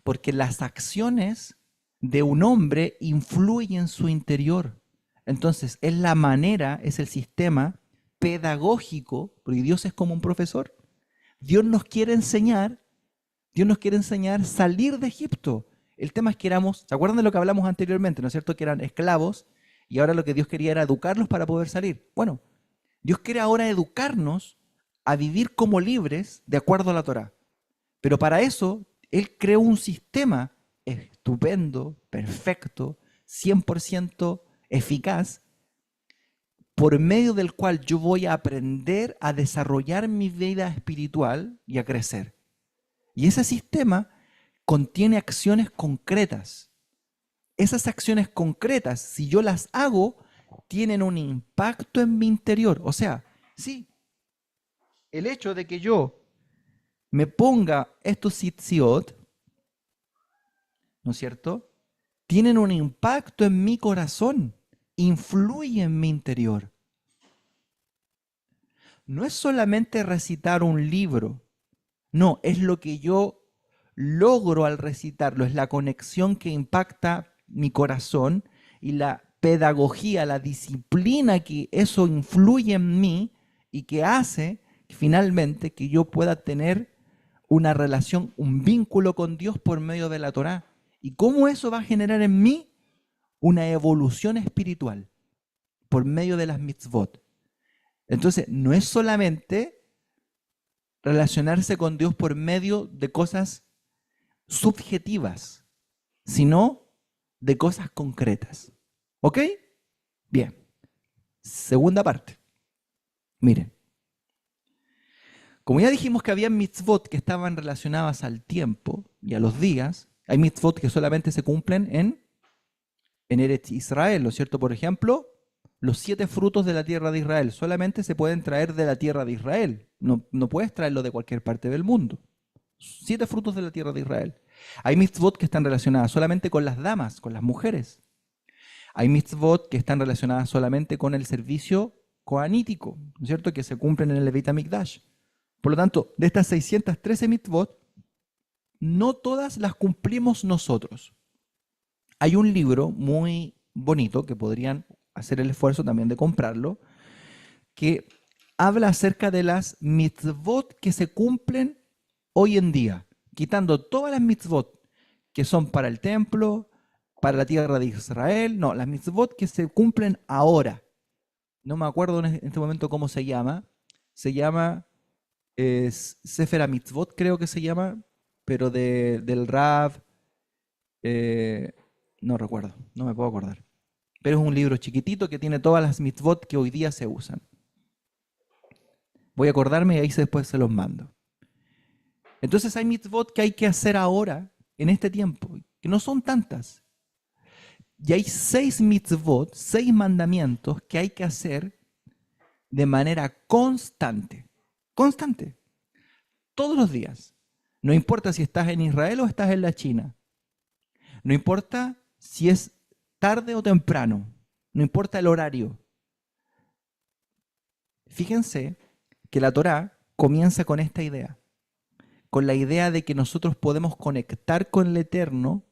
Porque las acciones de un hombre influyen en su interior. Entonces, es la manera, es el sistema pedagógico, porque Dios es como un profesor. Dios nos quiere enseñar a salir de Egipto. El tema es que ¿se acuerdan de lo que hablamos anteriormente, no es cierto? Que eran esclavos y ahora lo que Dios quería era educarlos para poder salir. Bueno, Dios quiere ahora educarnos a vivir como libres de acuerdo a la Torá. Pero para eso, Él creó un sistema estupendo, perfecto, 100% eficaz, por medio del cual yo voy a aprender a desarrollar mi vida espiritual y a crecer. Y ese sistema contiene acciones concretas. Esas acciones concretas, si yo las hago, tienen un impacto en mi interior. O sea, sí, el hecho de que yo me ponga estos tzitziot, ¿no es cierto?, tienen un impacto en mi corazón, influye en mi interior. No es solamente recitar un libro, no, es lo que yo logro al recitarlo, es la conexión que impacta mi corazón y la pedagogía, la disciplina que eso influye en mí y que hace finalmente que yo pueda tener una relación, un vínculo con Dios por medio de la Torá. ¿Y cómo eso va a generar en mí una evolución espiritual por medio de las mitzvot? Entonces, no es solamente relacionarse con Dios por medio de cosas subjetivas, sino de cosas concretas. ¿Ok? Bien. Segunda parte. Miren. Como ya dijimos que había mitzvot que estaban relacionadas al tiempo y a los días, hay mitzvot que solamente se cumplen en Eretz Israel, ¿no es cierto? Por ejemplo, los 7 frutos de la tierra de Israel solamente se pueden traer de la tierra de Israel. No puedes traerlo de cualquier parte del mundo. 7 frutos de la tierra de Israel. Hay mitzvot que están relacionadas solamente con las damas, con las mujeres. Hay mitzvot que están relacionadas solamente con el servicio coanítico, ¿no es cierto?, que se cumplen en el Beit HaMikdash. Por lo tanto, de estas 613 mitzvot, no todas las cumplimos nosotros. Hay un libro muy bonito que podrían hacer el esfuerzo también de comprarlo, que habla acerca de las mitzvot que se cumplen hoy en día, quitando todas las mitzvot que son para el templo, para la tierra de Israel, no, las mitzvot que se cumplen ahora. No me acuerdo en este momento cómo se llama. Se llama Sefer HaMitzvot, creo que se llama, pero del Rav, no recuerdo, no me puedo acordar. Pero es un libro chiquitito que tiene todas las mitzvot que hoy día se usan. Voy a acordarme y ahí después se los mando. Entonces hay mitzvot que hay que hacer ahora, en este tiempo, que no son tantas. Y hay 6 mitzvot, 6 mandamientos que hay que hacer de manera constante. Constante. Todos los días. No importa si estás en Israel o estás en la China. No importa si es tarde o temprano. No importa el horario. Fíjense que la Torá comienza con esta idea. Con la idea de que nosotros podemos conectar con el Eterno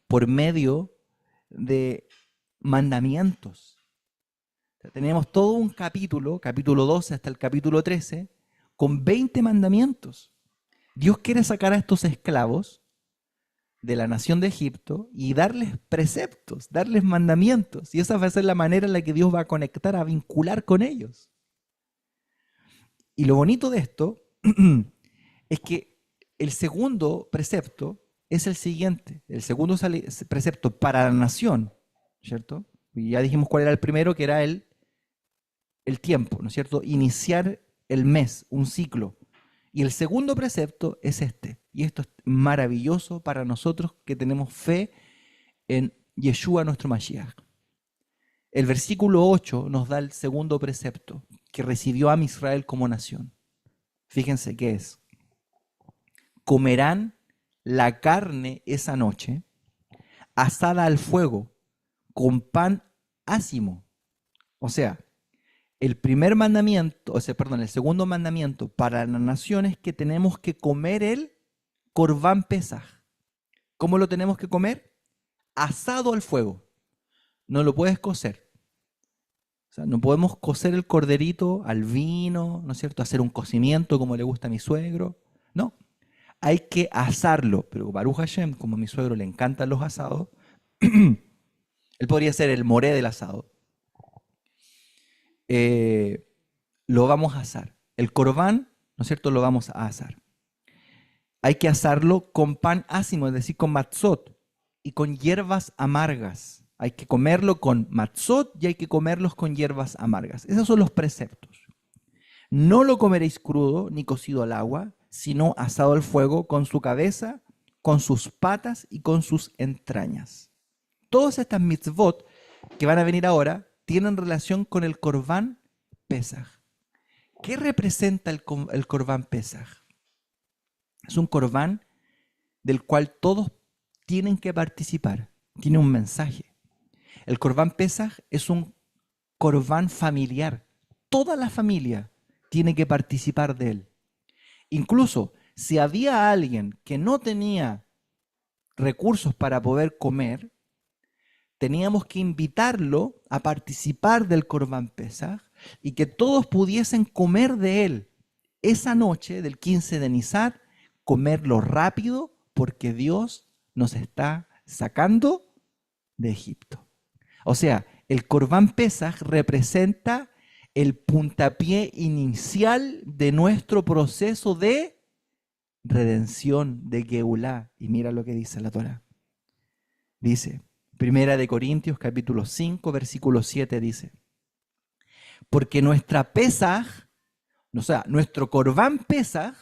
por medio de mandamientos. O sea, tenemos todo un capítulo 12 hasta el capítulo 13, con 20 mandamientos. Dios quiere sacar a estos esclavos de la nación de Egipto y darles preceptos, darles mandamientos. Y esa va a ser la manera en la que Dios va a conectar, a vincular con ellos. Y lo bonito de esto es que el segundo precepto es el siguiente. El segundo precepto para la nación, ¿cierto? Y ya dijimos cuál era el primero, que era el tiempo, ¿no es cierto? Iniciar el mes, un ciclo. Y el segundo precepto es este. Y esto es maravilloso para nosotros que tenemos fe en Yeshua, nuestro Mashiach. El versículo 8 nos da el segundo precepto, que recibió a Israel como nación. Fíjense qué es. Comerán la carne esa noche, asada al fuego, con pan ácimo. O sea, el segundo mandamiento para la nación es que tenemos que comer el Corbán Pesaj. ¿Cómo lo tenemos que comer? Asado al fuego. No lo puedes cocer. O sea, no podemos cocer el corderito al vino, ¿no es cierto? Hacer un cocimiento como le gusta a mi suegro. No. Hay que asarlo. Pero Baruch Hashem, como a mi suegro le encantan los asados, él podría ser el moré del asado. Lo vamos a asar. El corbán, ¿no es cierto?, lo vamos a asar. Hay que asarlo con pan ácimo, es decir, con matzot y con hierbas amargas. Hay que comerlo con matzot y hay que comerlos con hierbas amargas. Esos son los preceptos. No lo comeréis crudo ni cocido al agua, sino asado al fuego con su cabeza, con sus patas y con sus entrañas. Todas estas mitzvot que van a venir ahora tienen relación con el Corbán Pesaj. ¿Qué representa el Corbán Pesaj? Es un Corbán del cual todos tienen que participar. Tiene un mensaje. El Corbán Pesaj es un Corbán familiar. Toda la familia tiene que participar de él. Incluso si había alguien que no tenía recursos para poder comer, teníamos que invitarlo a participar del Corbán Pesaj y que todos pudiesen comer de él esa noche del 15 de Nisar, comerlo rápido porque Dios nos está sacando de Egipto. O sea, el Corbán Pesaj representa el puntapié inicial de nuestro proceso de redención, de Geulá. Y mira lo que dice la Torá. Dice, 1 Corintios capítulo 5, versículo 7 dice, porque nuestra Pesaj, o sea, nuestro Corbán Pesaj,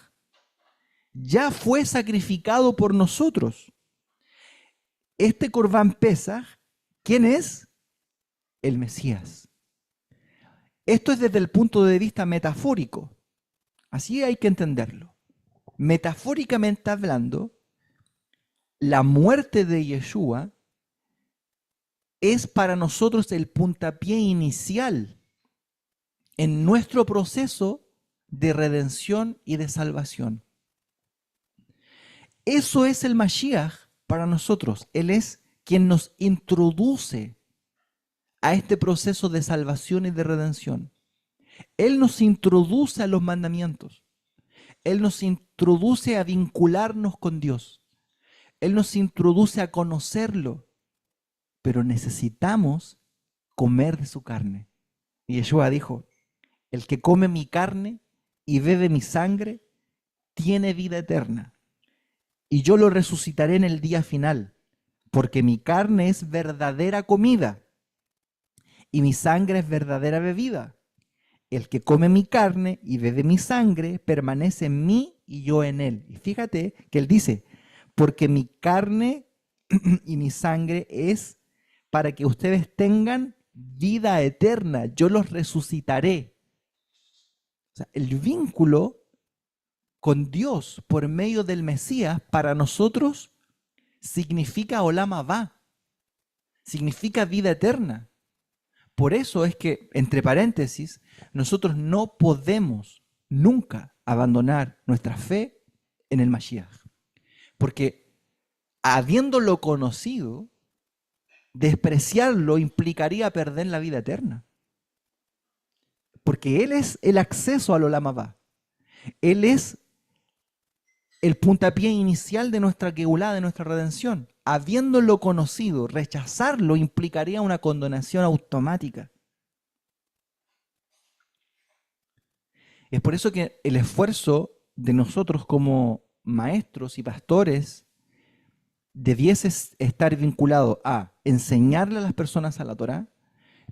ya fue sacrificado por nosotros. Este Corbán Pesaj, ¿quién es? El Mesías. Esto es desde el punto de vista metafórico. Así hay que entenderlo. Metafóricamente hablando, la muerte de Yeshua es para nosotros el puntapié inicial en nuestro proceso de redención y de salvación. Eso es el Mashiach para nosotros. Él es quien nos introduce a este proceso de salvación y de redención. Él nos introduce a los mandamientos. Él nos introduce a vincularnos con Dios. Él nos introduce a conocerlo. Pero necesitamos comer de su carne. Y Yeshua dijo, el que come mi carne y bebe mi sangre, tiene vida eterna. Y yo lo resucitaré en el día final, porque mi carne es verdadera comida y mi sangre es verdadera bebida. El que come mi carne y bebe mi sangre permanece en mí y yo en él. Y fíjate que él dice, porque mi carne y mi sangre es para que ustedes tengan vida eterna. Yo los resucitaré. O sea, el vínculo con Dios por medio del Mesías para nosotros significa Olam Abba, significa vida eterna. Por eso es que, entre paréntesis, nosotros no podemos nunca abandonar nuestra fe en el Mashiach. Porque habiéndolo conocido, despreciarlo implicaría perder la vida eterna. Porque Él es el acceso al Olam Abba. Él es el puntapié inicial de nuestra Geulá, de nuestra redención. Habiéndolo conocido, rechazarlo implicaría una condenación automática. Es por eso que el esfuerzo de nosotros como maestros y pastores debiese estar vinculado a enseñarle a las personas a la Torá,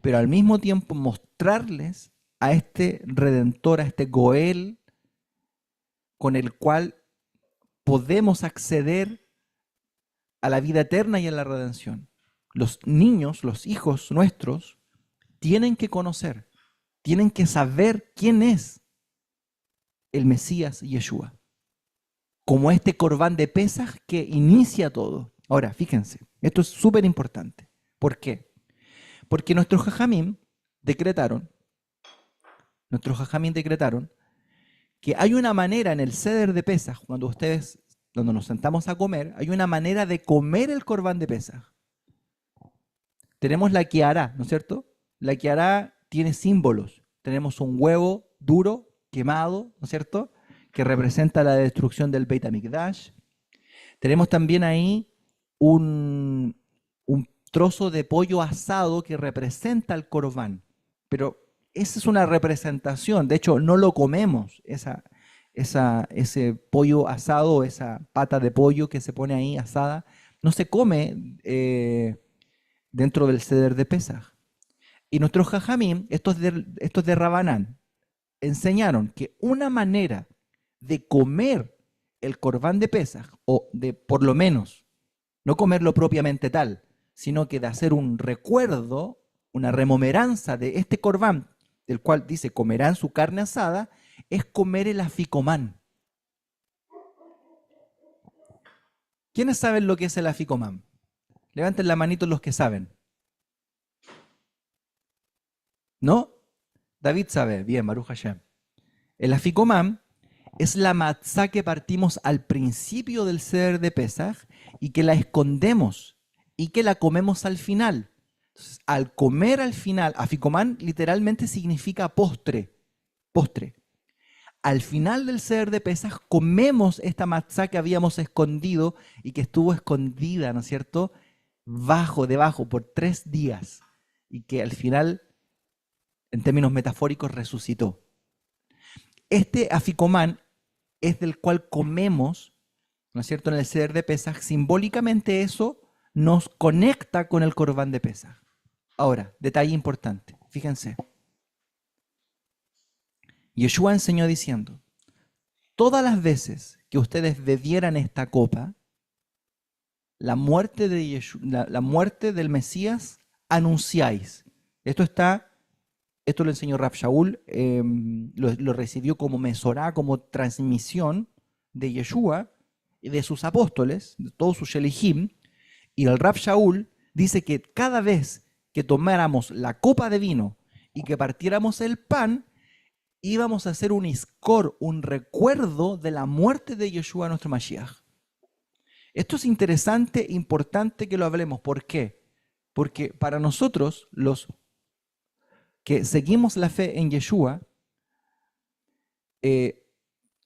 pero al mismo tiempo mostrarles a este Redentor, a este Goel, con el cual podemos acceder a la vida eterna y a la redención. Los niños, los hijos nuestros, tienen que conocer, tienen que saber quién es el Mesías Yeshua, como este Corbán de Pesaj que inicia todo. Ahora, fíjense, esto es súper importante. ¿Por qué? Porque nuestros jajamim decretaron que hay una manera en el Seder de Pesaj, cuando nos sentamos a comer, hay una manera de comer el Corbán de Pesaj. Tenemos la Kiará, ¿no es cierto? La Kiará tiene símbolos. Tenemos un huevo duro, quemado, ¿no es cierto?, que representa la destrucción del Beit HaMikdash. Tenemos también ahí un trozo de pollo asado que representa el Corbán. Pero esa es una representación. De hecho, no lo comemos, ese pollo asado, esa pata de pollo que se pone ahí asada, no se come dentro del Seder de Pesaj. Y nuestros jajamim, estos de Rabanán, enseñaron que una manera de comer el Corbán de Pesaj, o de por lo menos no comerlo propiamente tal, sino que de hacer un recuerdo, una rememoranza de este Corbán del cual dice comerán su carne asada, es comer el aficomán. ¿Quiénes saben lo que es el aficomán? Levanten la manito los que saben. ¿No? David sabe, bien, Baruch Hashem. El aficomán es la matzá que partimos al principio del seder de Pesaj y que la escondemos y que la comemos al final. Entonces, al comer al final, aficomán literalmente significa postre, postre. Al final del seder de Pesaj comemos esta matzá que habíamos escondido y que estuvo escondida, ¿no es cierto?, debajo, por 3 días y que al final, en términos metafóricos, resucitó. Este aficomán es del cual comemos, ¿no es cierto?, en el seder de Pesaj. Simbólicamente eso nos conecta con el corbán de Pesaj. Ahora, detalle importante, fíjense. Yeshua enseñó diciendo, todas las veces que ustedes bebieran esta copa, la muerte del Mesías anunciáis. Esto lo enseñó Rav Shaul, lo recibió como mesorá, como transmisión de Yeshua y de sus apóstoles, de todos sus shelihim. Y el Rav Shaul dice que cada vez que tomáramos la copa de vino y que partiéramos el pan, íbamos a hacer un iskor, un recuerdo de la muerte de Yeshua, nuestro Mashiach. Esto es interesante, importante que lo hablemos. ¿Por qué? Porque para nosotros, los que seguimos la fe en Yeshua,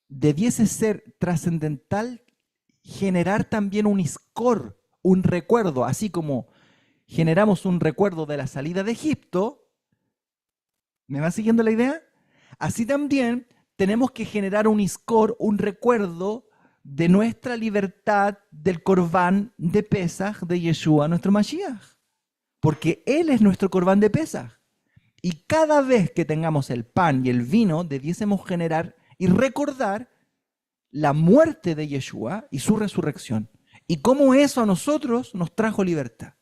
debiese ser trascendental generar también un iskor, un recuerdo, así como generamos un recuerdo de la salida de Egipto. ¿Me van siguiendo la idea? Así también tenemos que generar un iskor, un recuerdo de nuestra libertad del corbán de Pesaj de Yeshua, nuestro Mashiach. Porque Él es nuestro corbán de Pesaj. Y cada vez que tengamos el pan y el vino, debiésemos generar y recordar la muerte de Yeshua y su resurrección. Y cómo eso a nosotros nos trajo libertad.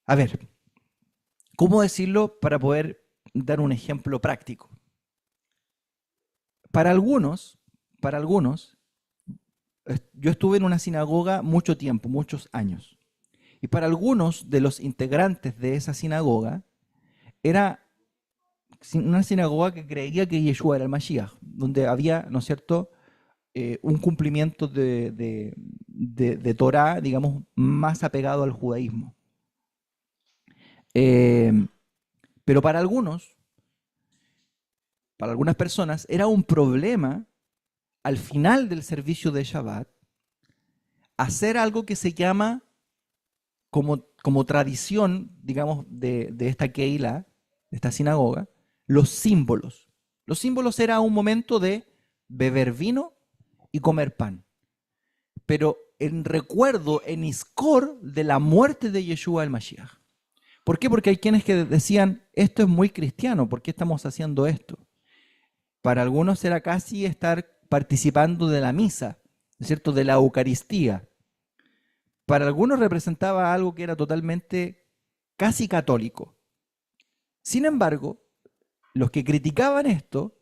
A ver, ¿cómo decirlo para poder dar un ejemplo práctico? Para algunos, yo estuve en una sinagoga mucho tiempo, muchos años. Y para algunos de los integrantes de esa sinagoga, era una sinagoga que creía que Yeshua era el Mashiach, donde había, ¿no es cierto?, un cumplimiento de Torah, digamos, más apegado al judaísmo. Pero para algunas personas, era un problema al final del servicio de Shabbat hacer algo que se llama, como tradición, digamos, de esta Keilah, de esta sinagoga, los símbolos. Los símbolos era un momento de beber vino y comer pan. Pero en recuerdo, en iskor, de la muerte de Yeshua el Mashiach. ¿Por qué? Porque hay quienes que decían, esto es muy cristiano, ¿por qué estamos haciendo esto? Para algunos era casi estar participando de la misa, ¿no es cierto?, de la Eucaristía. Para algunos representaba algo que era totalmente casi católico. Sin embargo, los que criticaban esto,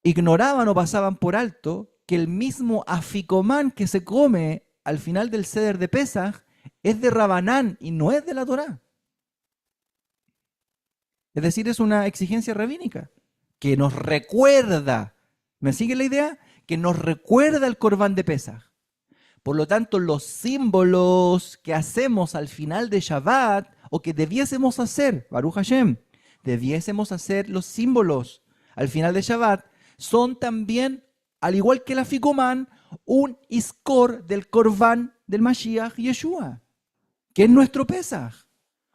ignoraban o pasaban por alto que el mismo aficomán que se come al final del Seder de Pesaj es de Rabanán y no es de la Torá. Es decir, es una exigencia rabínica que nos recuerda, ¿me sigue la idea? Que nos recuerda el Corbán de Pesaj. Por lo tanto, los símbolos que hacemos al final de Shabbat, o que debiésemos hacer, Baruch Hashem, debiésemos hacer los símbolos al final de Shabbat, son también, al igual que el aficomán, un iskor del Corbán del Mashiach Yeshua, que es nuestro Pesaj,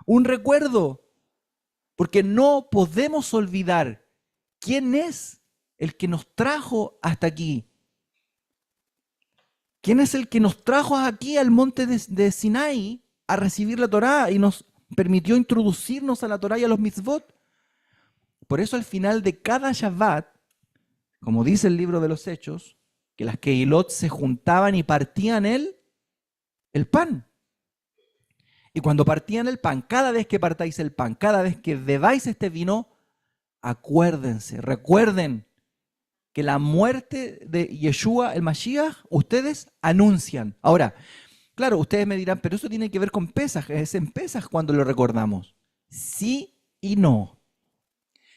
un recuerdo, porque no podemos olvidar quién es el que nos trajo hasta aquí. ¿Quién es el que nos trajo aquí al monte de Sinai a recibir la Torá y nos permitió introducirnos a la Torá y a los mitzvot? Por eso al final de cada Shabbat, como dice el libro de los Hechos, que las Keilot se juntaban y partían el pan. Y cuando partían el pan, cada vez que partáis el pan, cada vez que bebáis este vino, acuérdense, recuerden que la muerte de Yeshua, el Mashiach, ustedes anuncian. Ahora, claro, ustedes me dirán, pero eso tiene que ver con Pesaj, es en Pesaj cuando lo recordamos. Sí y no.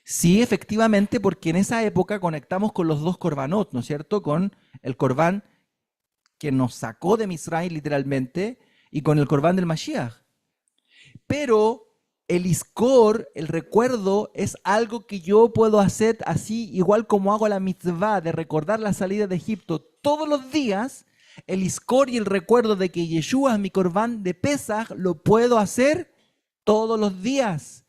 Sí, efectivamente, porque en esa época conectamos con los dos korbanot, ¿no es cierto? Con el corbán que nos sacó de Misraim literalmente y con el corbán del Mashiach. Pero el iskor, el recuerdo, es algo que yo puedo hacer así, igual como hago la mitzvah de recordar la salida de Egipto todos los días. El iskor y el recuerdo de que Yeshua es mi corbán de Pesaj lo puedo hacer todos los días.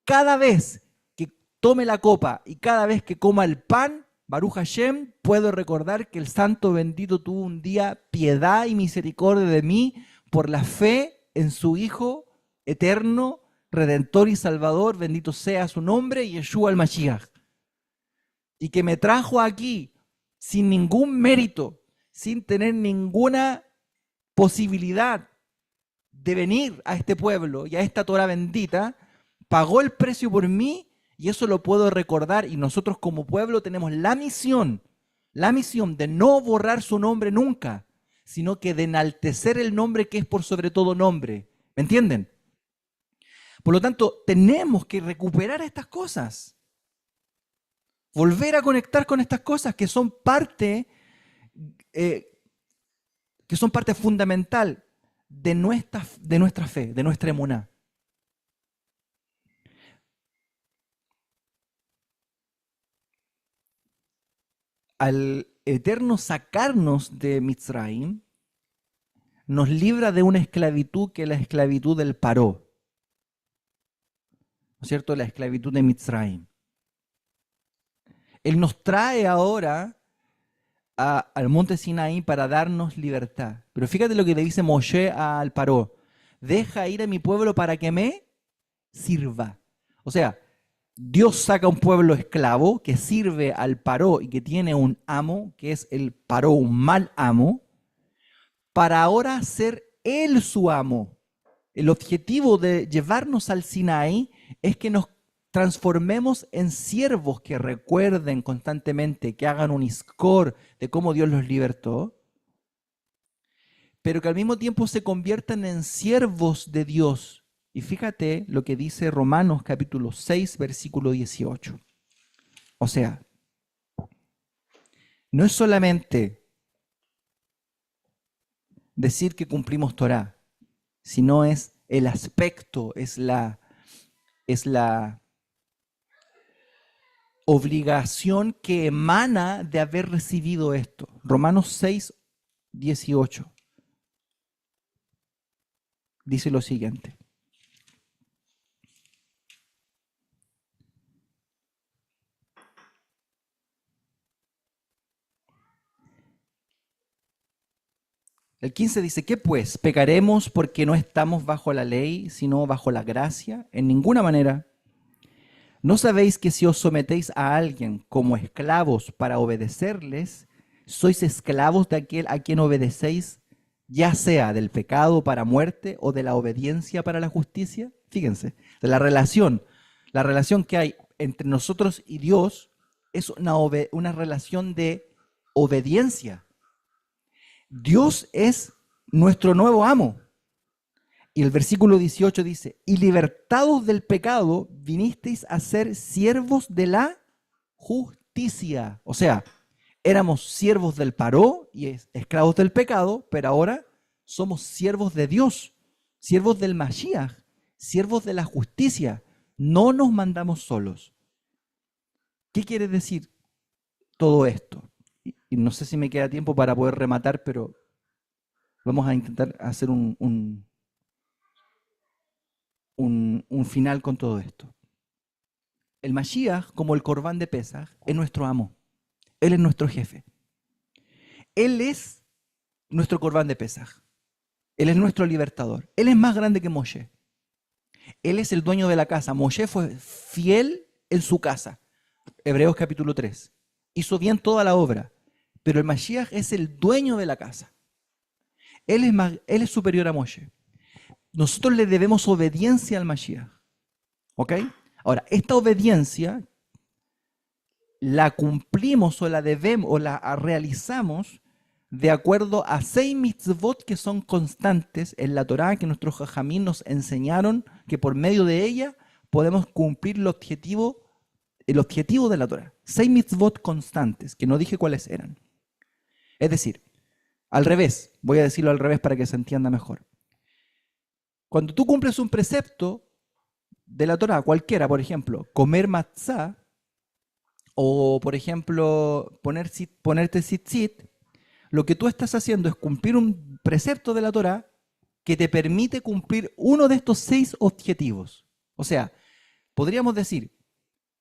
Cada vez que tome la copa y cada vez que coma el pan, Baruch Hashem, puedo recordar que el Santo Bendito tuvo un día piedad y misericordia de mí por la fe en su Hijo eterno, Redentor y Salvador, bendito sea su nombre, Yeshua el Mashiach. Y que me trajo aquí sin ningún mérito, sin tener ninguna posibilidad de venir a este pueblo y a esta Torah bendita, pagó el precio por mí y eso lo puedo recordar. Y nosotros como pueblo tenemos la misión de no borrar su nombre nunca, sino que de enaltecer el nombre que es por sobre todo nombre. ¿Me entienden? Por lo tanto, tenemos que recuperar estas cosas. Volver a conectar con estas cosas que son parte fundamental de nuestra fe, de nuestra emuná. Al Eterno sacarnos de Mitzrayim, nos libra de una esclavitud que es la esclavitud del paró. ¿No es cierto? La esclavitud de Mitzrayim. Él nos trae ahora al monte Sinaí para darnos libertad. Pero fíjate lo que le dice Moshe al Paró. Deja ir a mi pueblo para que me sirva. O sea, Dios saca un pueblo esclavo que sirve al Paró y que tiene un amo, que es el Paró, un mal amo, para ahora ser él su amo. El objetivo de llevarnos al Sinaí es que nos transformemos en siervos que recuerden constantemente, que hagan un iskor de cómo Dios los libertó, pero que al mismo tiempo se conviertan en siervos de Dios. Y fíjate lo que dice Romanos capítulo 6, versículo 18. O sea, no es solamente decir que cumplimos Torah, sino es el aspecto, es la obligación que emana de haber recibido esto. Romanos 6, 18. Dice lo siguiente. El 15 dice, ¿qué pues? ¿Pecaremos porque no estamos bajo la ley, sino bajo la gracia? En ninguna manera. ¿No sabéis que si os sometéis a alguien como esclavos para obedecerles, sois esclavos de aquel a quien obedecéis, ya sea del pecado para muerte o de la obediencia para la justicia? Fíjense, de la relación que hay entre nosotros y Dios es una relación de obediencia. Dios es nuestro nuevo amo. Y el versículo 18 dice, y libertados del pecado, vinisteis a ser siervos de la justicia. O sea, éramos siervos del paró y esclavos del pecado, pero ahora somos siervos de Dios, siervos del Mashiach, siervos de la justicia. No nos mandamos solos. ¿Qué quiere decir todo esto? Y no sé si me queda tiempo para poder rematar, pero vamos a intentar hacer un final con todo esto. El Mashiach, como el Corbán de Pesaj, es nuestro amo. Él es nuestro jefe. Él es nuestro Corbán de Pesaj. Él es nuestro libertador. Él es más grande que Moshe. Él es el dueño de la casa. Moshe fue fiel en su casa. Hebreos capítulo 3. Hizo bien toda la obra. Pero el Mashiach es el dueño de la casa. Él es superior a Moshe. nosotros le debemos obediencia al Mashiach. ¿Ok? Ahora, esta obediencia la cumplimos o la debemos o la realizamos de acuerdo a 6 mitzvot que son constantes en la Torá, que nuestros jajamín nos enseñaron que por medio de ella podemos cumplir el objetivo de la Torá. 6 mitzvot constantes, que no dije cuáles eran. Es decir, al revés, voy a decirlo al revés para que se entienda mejor. Cuando tú cumples un precepto de la Torá, cualquiera, por ejemplo, comer matzá, o por ejemplo, ponerte tzitzit, lo que tú estás haciendo es cumplir un precepto de la Torá que te permite cumplir uno de estos 6 objetivos. O sea, podríamos decir,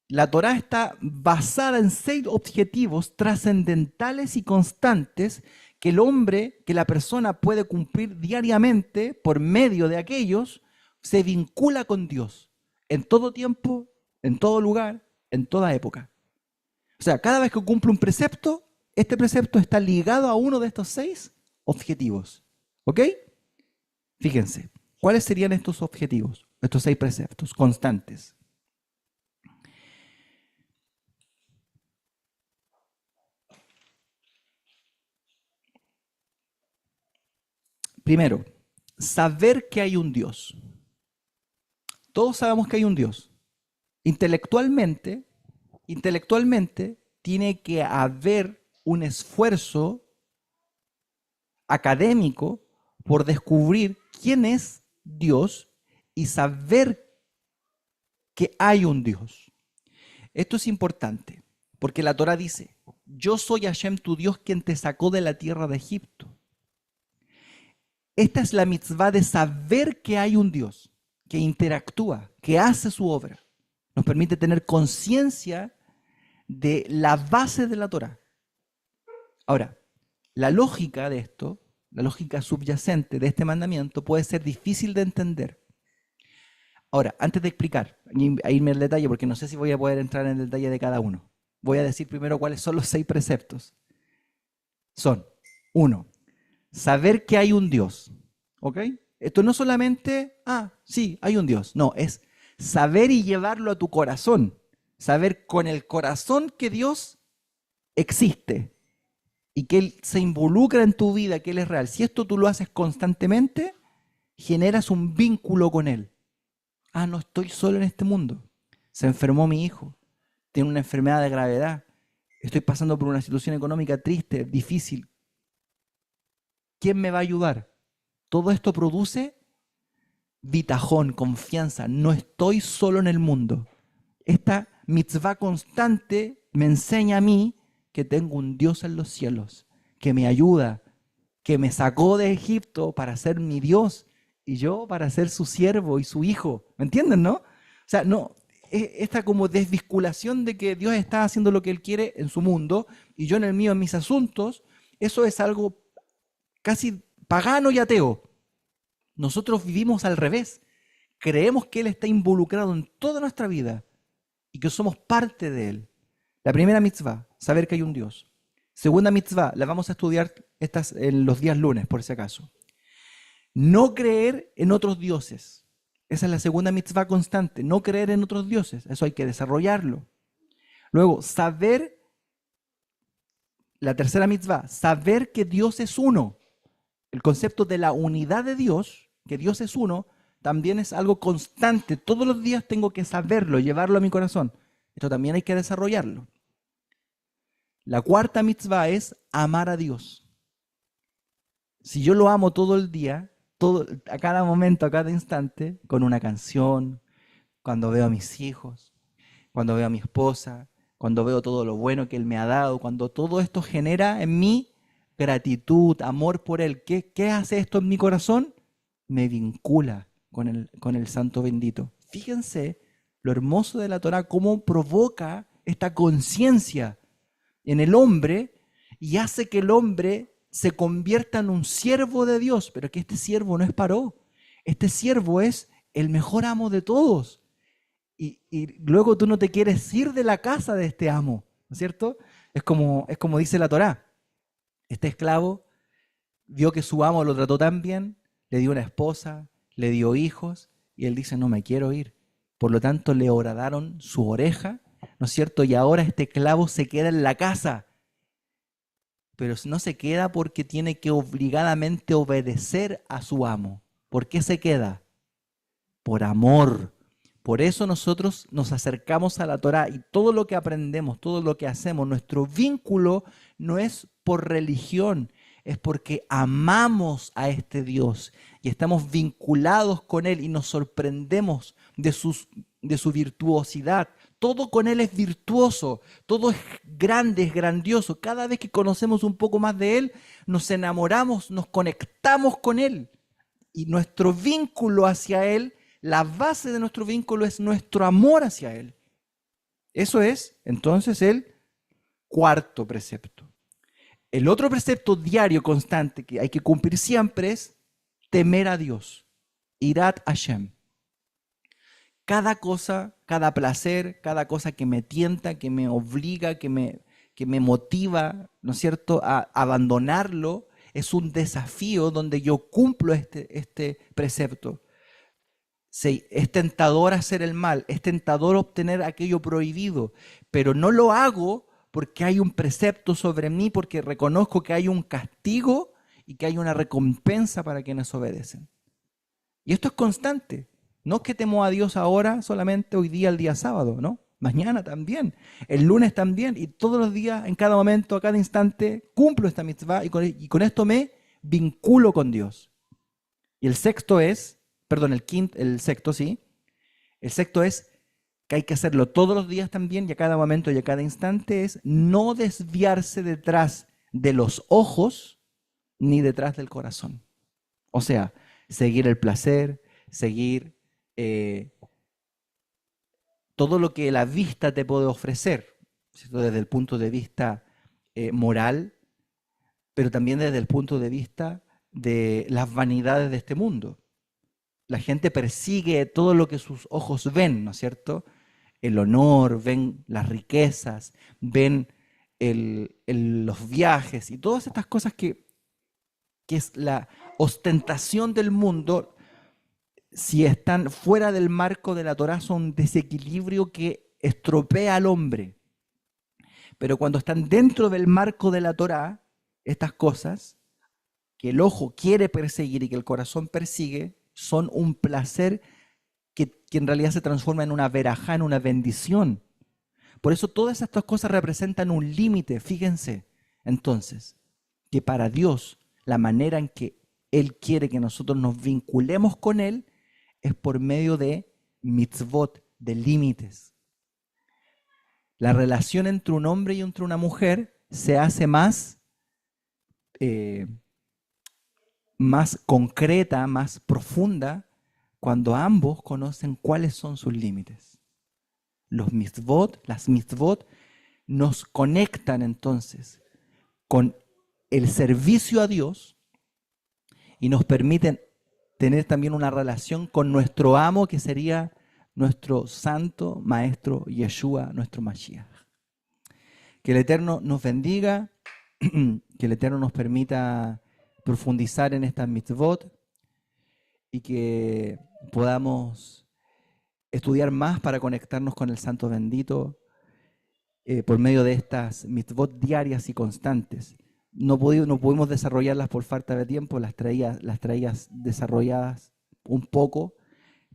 la Torá está basada en 6 objetivos trascendentales y constantes que la persona puede cumplir diariamente por medio de aquellos, se vincula con Dios en todo tiempo, en todo lugar, en toda época. O sea, cada vez que cumple un precepto, este precepto está ligado a uno de estos 6 objetivos. ¿Ok? Fíjense, ¿cuáles serían estos objetivos? Estos 6 preceptos constantes. Primero, saber que hay un Dios. Todos sabemos que hay un Dios. Intelectualmente tiene que haber un esfuerzo académico por descubrir quién es Dios y saber que hay un Dios. Esto es importante, porque la Torá dice, yo soy Hashem tu Dios quien te sacó de la tierra de Egipto. Esta es la mitzvah de saber que hay un Dios, que interactúa, que hace su obra. Nos permite tener conciencia de la base de la Torá. Ahora, la lógica de esto, la lógica subyacente de este mandamiento puede ser difícil de entender. Ahora, antes de explicar, a irme al detalle, porque no sé si voy a poder entrar en el detalle de cada uno, voy a decir primero cuáles son los 6 preceptos. Son, 1, saber que hay un Dios. ¿Ok? Esto no solamente, sí, hay un Dios. No, es saber y llevarlo a tu corazón. Saber con el corazón que Dios existe y que Él se involucra en tu vida, que Él es real. Si esto tú lo haces constantemente, generas un vínculo con Él. No estoy solo en este mundo. Se enfermó mi hijo. Tiene una enfermedad de gravedad. Estoy pasando por una situación económica triste, difícil. ¿Quién me va a ayudar? Todo esto produce bitajón, confianza. No estoy solo en el mundo. Esta mitzvah constante me enseña a mí que tengo un Dios en los cielos, que me ayuda, que me sacó de Egipto para ser mi Dios y yo para ser su siervo y su hijo. ¿Me entienden, no? O sea, no, esta como desvinculación de que Dios está haciendo lo que Él quiere en su mundo y yo en el mío, en mis asuntos, eso es algo casi pagano y ateo. Nosotros vivimos al revés. Creemos que Él está involucrado en toda nuestra vida y que somos parte de Él. La primera mitzvah, saber que hay un Dios. Segunda mitzvah, la vamos a estudiar en los días lunes, por si acaso. No creer en otros dioses. Esa es la segunda mitzvah constante, no creer en otros dioses. Eso hay que desarrollarlo. Luego, la tercera mitzvah, saber que Dios es uno. El concepto de la unidad de Dios, que Dios es uno, también es algo constante. Todos los días tengo que saberlo, llevarlo a mi corazón. Esto también hay que desarrollarlo. La cuarta mitzvah es amar a Dios. Si yo lo amo todo el día, a cada momento, a cada instante, con una canción, cuando veo a mis hijos, cuando veo a mi esposa, cuando veo todo lo bueno que Él me ha dado, cuando todo esto genera en mí gratitud, amor por Él. ¿Qué hace esto en mi corazón? Me vincula con el Santo bendito. Fíjense lo hermoso de la Torá, cómo provoca esta conciencia en el hombre y hace que el hombre se convierta en un siervo de Dios, pero que este siervo no es paró. Este siervo es el mejor amo de todos. Y luego tú no te quieres ir de la casa de este amo, ¿no es cierto? Es como dice la Torá. Este esclavo vio que su amo lo trató tan bien, le dio una esposa, le dio hijos y él dice, no me quiero ir. Por lo tanto, le horadaron su oreja, ¿no es cierto? Y ahora este esclavo se queda en la casa. Pero no se queda porque tiene que obligadamente obedecer a su amo. ¿Por qué se queda? Por amor. Por eso nosotros nos acercamos a la Torá y todo lo que aprendemos, todo lo que hacemos, nuestro vínculo no es por religión, es porque amamos a este Dios y estamos vinculados con Él y nos sorprendemos de su virtuosidad. Todo con Él es virtuoso, todo es grande, es grandioso. Cada vez que conocemos un poco más de Él, nos enamoramos, nos conectamos con Él. Y nuestro vínculo hacia Él, la base de nuestro vínculo es nuestro amor hacia Él. Eso es, entonces, el cuarto precepto. El otro precepto diario constante que hay que cumplir siempre es temer a Dios. Irat Hashem. Cada cosa, cada placer, cada cosa que me tienta, que me obliga, que me motiva, ¿no es cierto?, a abandonarlo, es un desafío donde yo cumplo este precepto. Sí, es tentador hacer el mal, es tentador obtener aquello prohibido, pero no lo hago porque hay un precepto sobre mí, porque reconozco que hay un castigo y que hay una recompensa para quienes obedecen. Y esto es constante. No es que temo a Dios ahora, solamente hoy día, el día sábado, ¿no? Mañana también, el lunes también, y todos los días, en cada momento, a cada instante, cumplo esta mitzvah y con esto me vinculo con Dios. Y el sexto es, el sexto es que hay que hacerlo todos los días también y a cada momento y a cada instante, es no desviarse detrás de los ojos ni detrás del corazón. O sea, seguir el placer, seguir todo lo que la vista te puede ofrecer, ¿cierto? Desde el punto de vista moral, pero también desde el punto de vista de las vanidades de este mundo. La gente persigue todo lo que sus ojos ven, ¿no es cierto? El honor, ven las riquezas, ven los viajes y todas estas cosas que es la ostentación del mundo. Si están fuera del marco de la Torá, son un desequilibrio que estropea al hombre. Pero cuando están dentro del marco de la Torá, estas cosas que el ojo quiere perseguir y que el corazón persigue, son un placer que en realidad se transforma en una verajá, en una bendición. Por eso todas estas cosas representan un límite. Fíjense, entonces, que para Dios, la manera en que Él quiere que nosotros nos vinculemos con Él es por medio de mitzvot, de límites. La relación entre un hombre y entre una mujer se hace más concreta, más profunda, cuando ambos conocen cuáles son sus límites. Las mitzvot nos conectan entonces con el servicio a Dios y nos permiten tener también una relación con nuestro amo, que sería nuestro santo maestro Yeshua, nuestro Mashiach. Que el Eterno nos bendiga, que el Eterno nos permita profundizar en estas mitzvot y que podamos estudiar más para conectarnos con el Santo Bendito por medio de estas mitzvot diarias y constantes. No pudimos desarrollarlas por falta de tiempo, las traías desarrolladas un poco,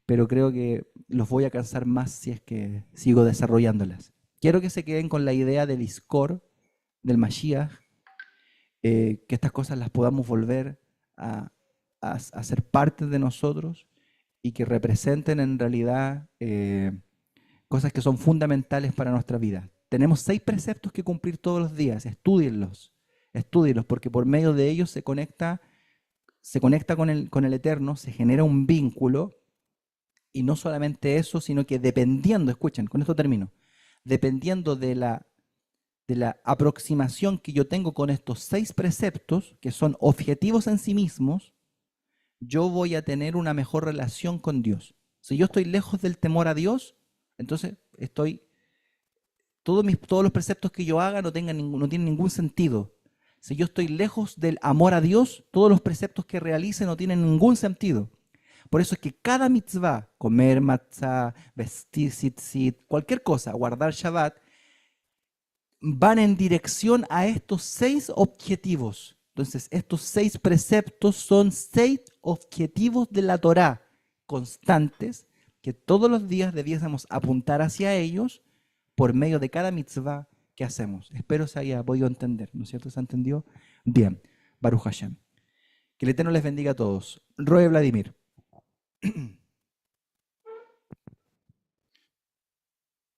pero creo que los voy a cansar más si es que sigo desarrollándolas. Quiero que se queden con la idea del Iskor, del Mashiach, que estas cosas las podamos volver a ser parte de nosotros y que representen en realidad cosas que son fundamentales para nuestra vida. Tenemos 6 preceptos que cumplir todos los días, estúdienlos, porque por medio de ellos se conecta con el Eterno, se genera un vínculo, y no solamente eso, sino que dependiendo, escuchen, con esto termino, dependiendo de la aproximación que yo tengo con estos 6 preceptos, que son objetivos en sí mismos, yo voy a tener una mejor relación con Dios. Si yo estoy lejos del temor a Dios, entonces todos los preceptos que yo haga no tienen ningún sentido. Si yo estoy lejos del amor a Dios, todos los preceptos que realice no tienen ningún sentido. Por eso es que cada mitzvah, comer matzah, vestir tzitzit, cualquier cosa, guardar Shabbat, van en dirección a estos 6 objetivos. Entonces, estos 6 preceptos son 6 objetivos de la Torá constantes que todos los días debiésemos apuntar hacia ellos por medio de cada mitzvah que hacemos. Espero se haya podido entender, ¿no es cierto? ¿Se entendió? Bien, Baruch Hashem. Que el Eterno les bendiga a todos. Roe Vladimir.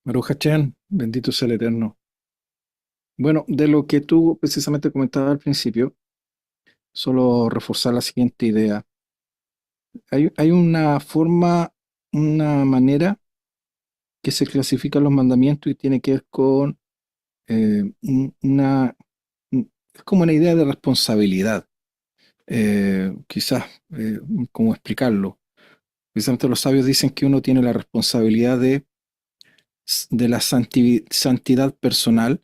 Baruch Hashem, bendito sea el Eterno. Bueno, de lo que tú precisamente comentabas al principio, solo reforzar la siguiente idea. Hay una forma, una manera que se clasifican los mandamientos y tiene que ver con es como una idea de responsabilidad. Quizás, ¿cómo explicarlo? Precisamente los sabios dicen que uno tiene la responsabilidad de la santidad personal,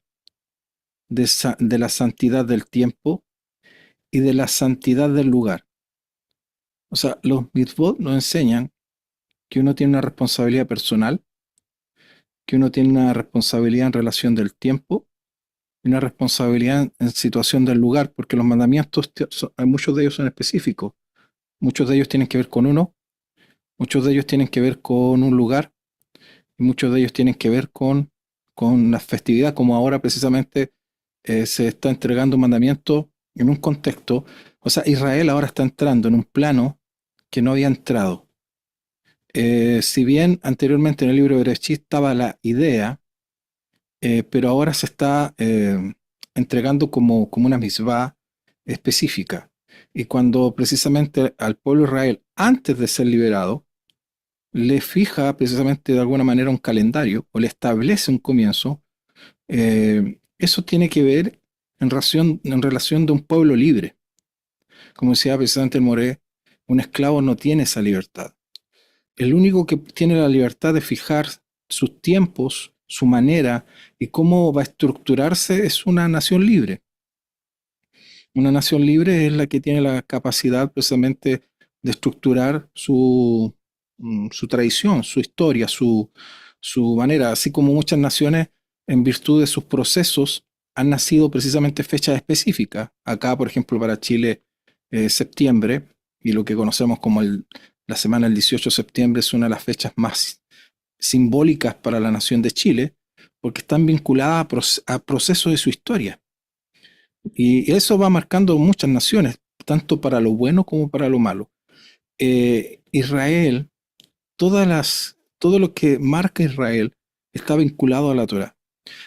de la santidad del tiempo y de la santidad del lugar. O sea, los mitzvot nos enseñan que uno tiene una responsabilidad personal, que uno tiene una responsabilidad en relación del tiempo y una responsabilidad en situación del lugar, porque los mandamientos, muchos de ellos son específicos. Muchos de ellos tienen que ver con uno, muchos de ellos tienen que ver con un lugar y muchos de ellos tienen que ver con la festividad, como ahora precisamente se está entregando un mandamiento en un contexto. O sea, Israel ahora está entrando en un plano que no había entrado. Si bien anteriormente en el libro de Bereshit estaba la idea, pero ahora se está entregando como una misvá específica. Y cuando precisamente al pueblo de Israel, antes de ser liberado, le fija precisamente de alguna manera un calendario o le establece un comienzo, eso tiene que ver en relación de un pueblo libre. Como decía precisamente el Moré, un esclavo no tiene esa libertad. El único que tiene la libertad de fijar sus tiempos, su manera y cómo va a estructurarse es una nación libre. Una nación libre es la que tiene la capacidad precisamente de estructurar su tradición, su historia, su manera, así como muchas naciones en virtud de sus procesos han nacido precisamente fechas específicas. Acá, por ejemplo, para Chile, septiembre, y lo que conocemos como la semana del 18 de septiembre es una de las fechas más simbólicas para la nación de Chile, porque están vinculadas a procesos de su historia. Y eso va marcando muchas naciones, tanto para lo bueno como para lo malo. Israel, todo lo que marca Israel está vinculado a la Torá.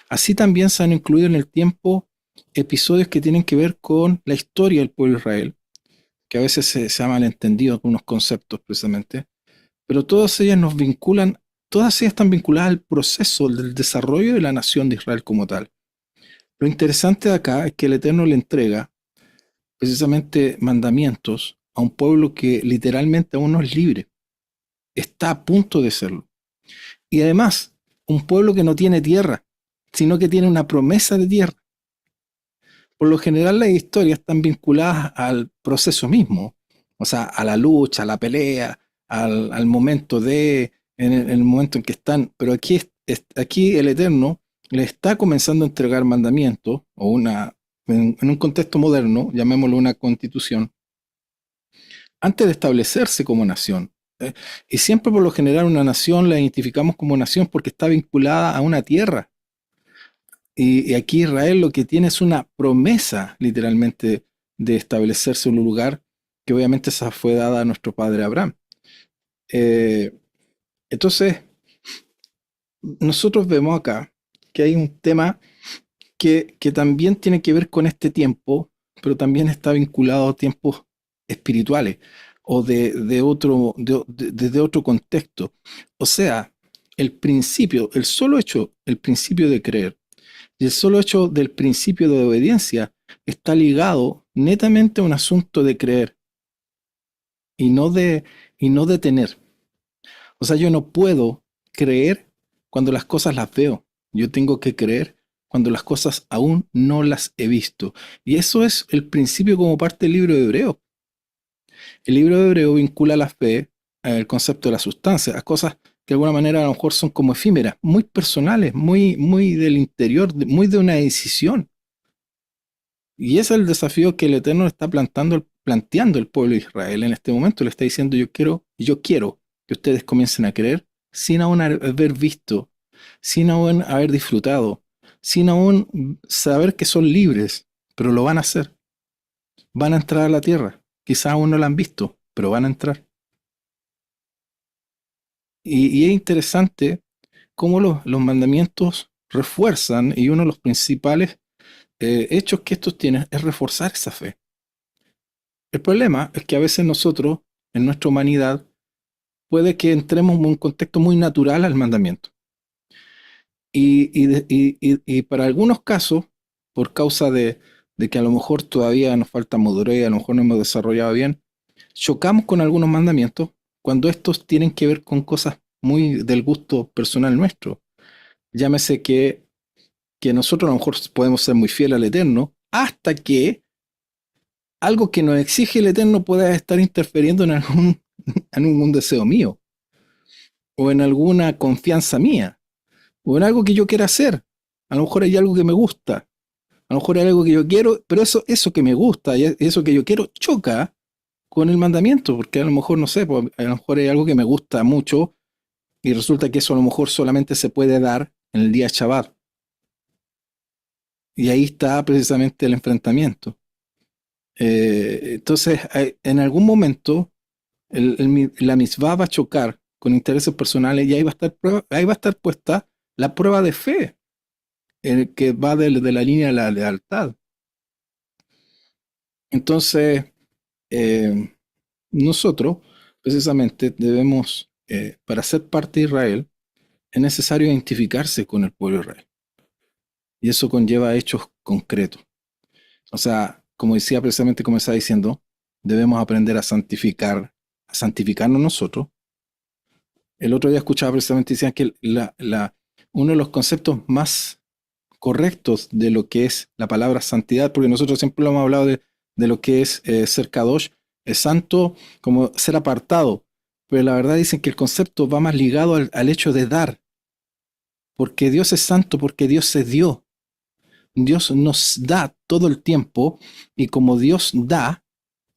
Así también se han incluido en el tiempo episodios que tienen que ver con la historia del pueblo de Israel, que a veces se ha malentendido algunos conceptos precisamente, pero todas ellas nos vinculan, todas ellas están vinculadas al proceso del desarrollo de la nación de Israel como tal. Lo interesante de acá es que el Eterno le entrega precisamente mandamientos a un pueblo que literalmente aún no es libre, está a punto de serlo. Y además, un pueblo que no tiene tierra, sino que tiene una promesa de tierra. Por lo general las historias están vinculadas al proceso mismo, o sea, a la lucha, a la pelea, al momento en el momento en que están, pero aquí el Eterno le está comenzando a entregar mandamientos, o en un contexto moderno, llamémoslo una constitución, antes de establecerse como nación. Y siempre por lo general una nación la identificamos como nación porque está vinculada a una tierra. Y aquí Israel lo que tiene es una promesa, literalmente, de establecerse en un lugar que obviamente esa fue dada a nuestro padre Abraham. Entonces, nosotros vemos acá que hay un tema que también tiene que ver con este tiempo, pero también está vinculado a tiempos espirituales o desde otro contexto. O sea, el principio de creer y el solo hecho del principio de obediencia está ligado netamente a un asunto de creer y no de tener. O sea, yo no puedo creer cuando las cosas las veo. Yo tengo que creer cuando las cosas aún no las he visto. Y eso es el principio como parte del libro de Hebreo. El libro de Hebreo vincula la fe el concepto de la sustancia, a cosas que de alguna manera a lo mejor son como efímeras, muy personales, muy del interior, muy de una decisión. Y ese es el desafío que el Eterno está planteando el pueblo de Israel en este momento. Le está diciendo, yo quiero que ustedes comiencen a creer sin aún haber visto, sin aún haber disfrutado, sin aún saber que son libres, pero lo van a hacer. Van a entrar a la tierra. Quizás aún no la han visto, pero van a entrar. Y es interesante cómo los mandamientos refuerzan, y uno de los principales hechos que estos tienen es reforzar esa fe. El problema es que a veces nosotros, en nuestra humanidad, puede que entremos en un contexto muy natural al mandamiento. Y para algunos casos, por causa de que a lo mejor todavía nos falta madurez, a lo mejor no hemos desarrollado bien, chocamos con algunos mandamientos cuando estos tienen que ver con cosas muy del gusto personal nuestro. Llámese que nosotros a lo mejor podemos ser muy fieles al Eterno hasta que algo que nos exige el Eterno pueda estar interfiriendo en algún deseo mío, o en alguna confianza mía, o en algo que yo quiera hacer. A lo mejor hay algo que me gusta, a lo mejor hay algo que yo quiero, pero eso que me gusta y eso que yo quiero choca con el mandamiento, porque a lo mejor, no sé, pues, a lo mejor hay algo que me gusta mucho y resulta que eso a lo mejor solamente se puede dar en el día Shabbat. Y ahí está precisamente el enfrentamiento. Entonces, en algún momento, la misvá va a chocar con intereses personales y ahí va a estar puesta la prueba de fe, que va de la línea de la lealtad. Entonces, eh, nosotros precisamente debemos, para ser parte de Israel, es necesario identificarse con el pueblo de Israel. Y eso conlleva hechos concretos. O sea, como decía precisamente, como estaba diciendo, debemos aprender a santificarnos nosotros. El otro día escuchaba precisamente, decían que uno de los conceptos más correctos de lo que es la palabra santidad, porque nosotros siempre lo hemos hablado de lo que es ser kadosh, es santo como ser apartado, pero la verdad dicen que el concepto va más ligado al hecho de dar, porque Dios es santo, porque Dios se dio. Dios nos da todo el tiempo y como Dios da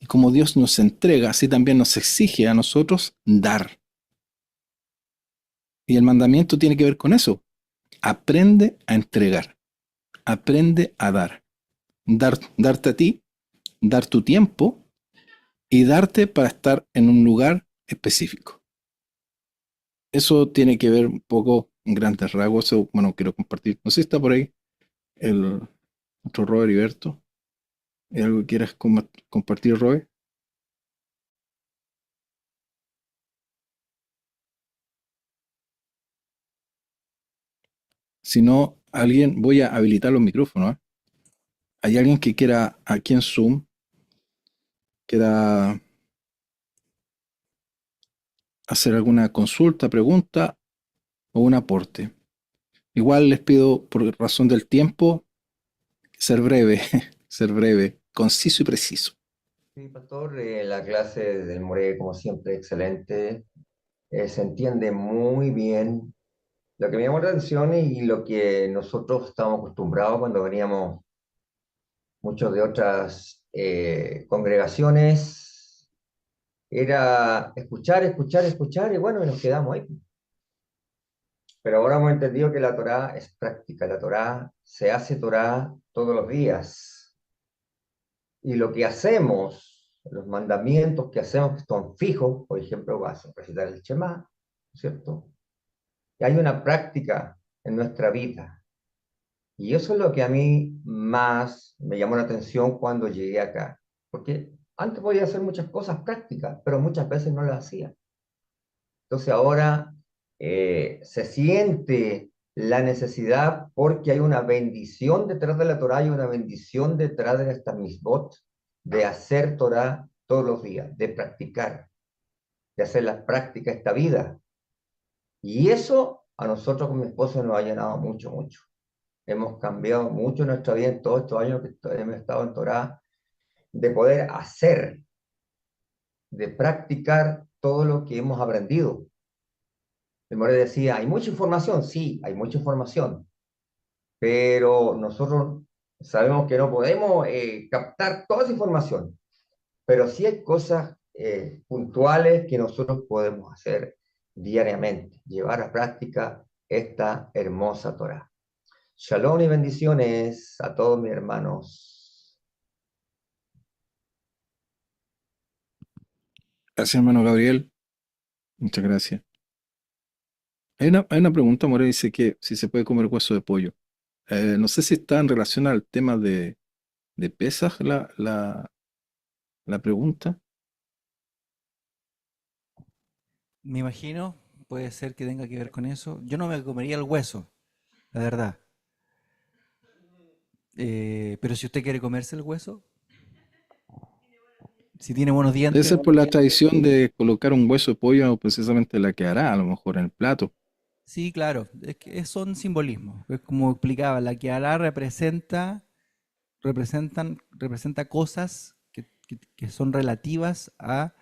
y como Dios nos entrega, así también nos exige a nosotros dar. Y el mandamiento tiene que ver con eso. Aprende a entregar, aprende a darte a ti, dar tu tiempo y darte para estar en un lugar específico. Eso tiene que ver un poco en grandes rasgos. Eso, bueno, quiero compartir. No sé si está por ahí nuestro Robert Heriberto. ¿Hay algo que quieras compartir, Robert? Si no, voy a habilitar los micrófonos. ¿Eh? ¿Hay alguien que quiera aquí en Zoom, quiera hacer alguna consulta, pregunta o un aporte? Igual les pido, por razón del tiempo, ser breve, ser breve, conciso y preciso. Sí, pastor, la clase del More, como siempre, excelente. Se entiende muy bien lo que me llamó la atención y lo que nosotros estábamos acostumbrados cuando veníamos muchos de otras congregaciones, era escuchar, escuchar, escuchar y bueno, y nos quedamos ahí. Pero ahora hemos entendido que la Torá es práctica, la Torá se hace Torá todos los días. Y lo que hacemos, los mandamientos que hacemos que son fijos, por ejemplo, vas a recitar el Shema, ¿cierto? Y hay una práctica en nuestra vida. Y eso es lo que a mí más me llamó la atención cuando llegué acá. Porque antes podía hacer muchas cosas prácticas, pero muchas veces no las hacía. Entonces ahora se siente la necesidad porque hay una bendición detrás de la Torah y una bendición detrás de esta misbot de hacer Torah todos los días, de practicar, de hacer la práctica esta vida. Y eso a nosotros con mi esposo nos ha llenado mucho, mucho. Hemos cambiado mucho nuestra vida en todos estos años que hemos estado en Torah, de poder hacer, de practicar todo lo que hemos aprendido. El More decía, hay mucha información, sí, hay mucha información, pero nosotros sabemos que no podemos captar toda esa información, pero sí hay cosas puntuales que nosotros podemos hacer diariamente, llevar a práctica esta hermosa Torá. Shalom y bendiciones a todos mis hermanos. Gracias, hermano Gabriel. Muchas gracias. Hay una pregunta, More, dice que si se puede comer hueso de pollo. No sé si está en relación al tema de Pesaj la pregunta. Me imagino, puede ser que tenga que ver con eso. Yo no me comería el hueso, la verdad. Pero si usted quiere comerse el hueso, si tiene buenos Debe dientes, ser por la tradición de colocar un hueso de pollo precisamente la que hará, a lo mejor en el plato. sí, claro, es que son simbolismos. Es como explicaba, la que hará representa cosas que son relativas a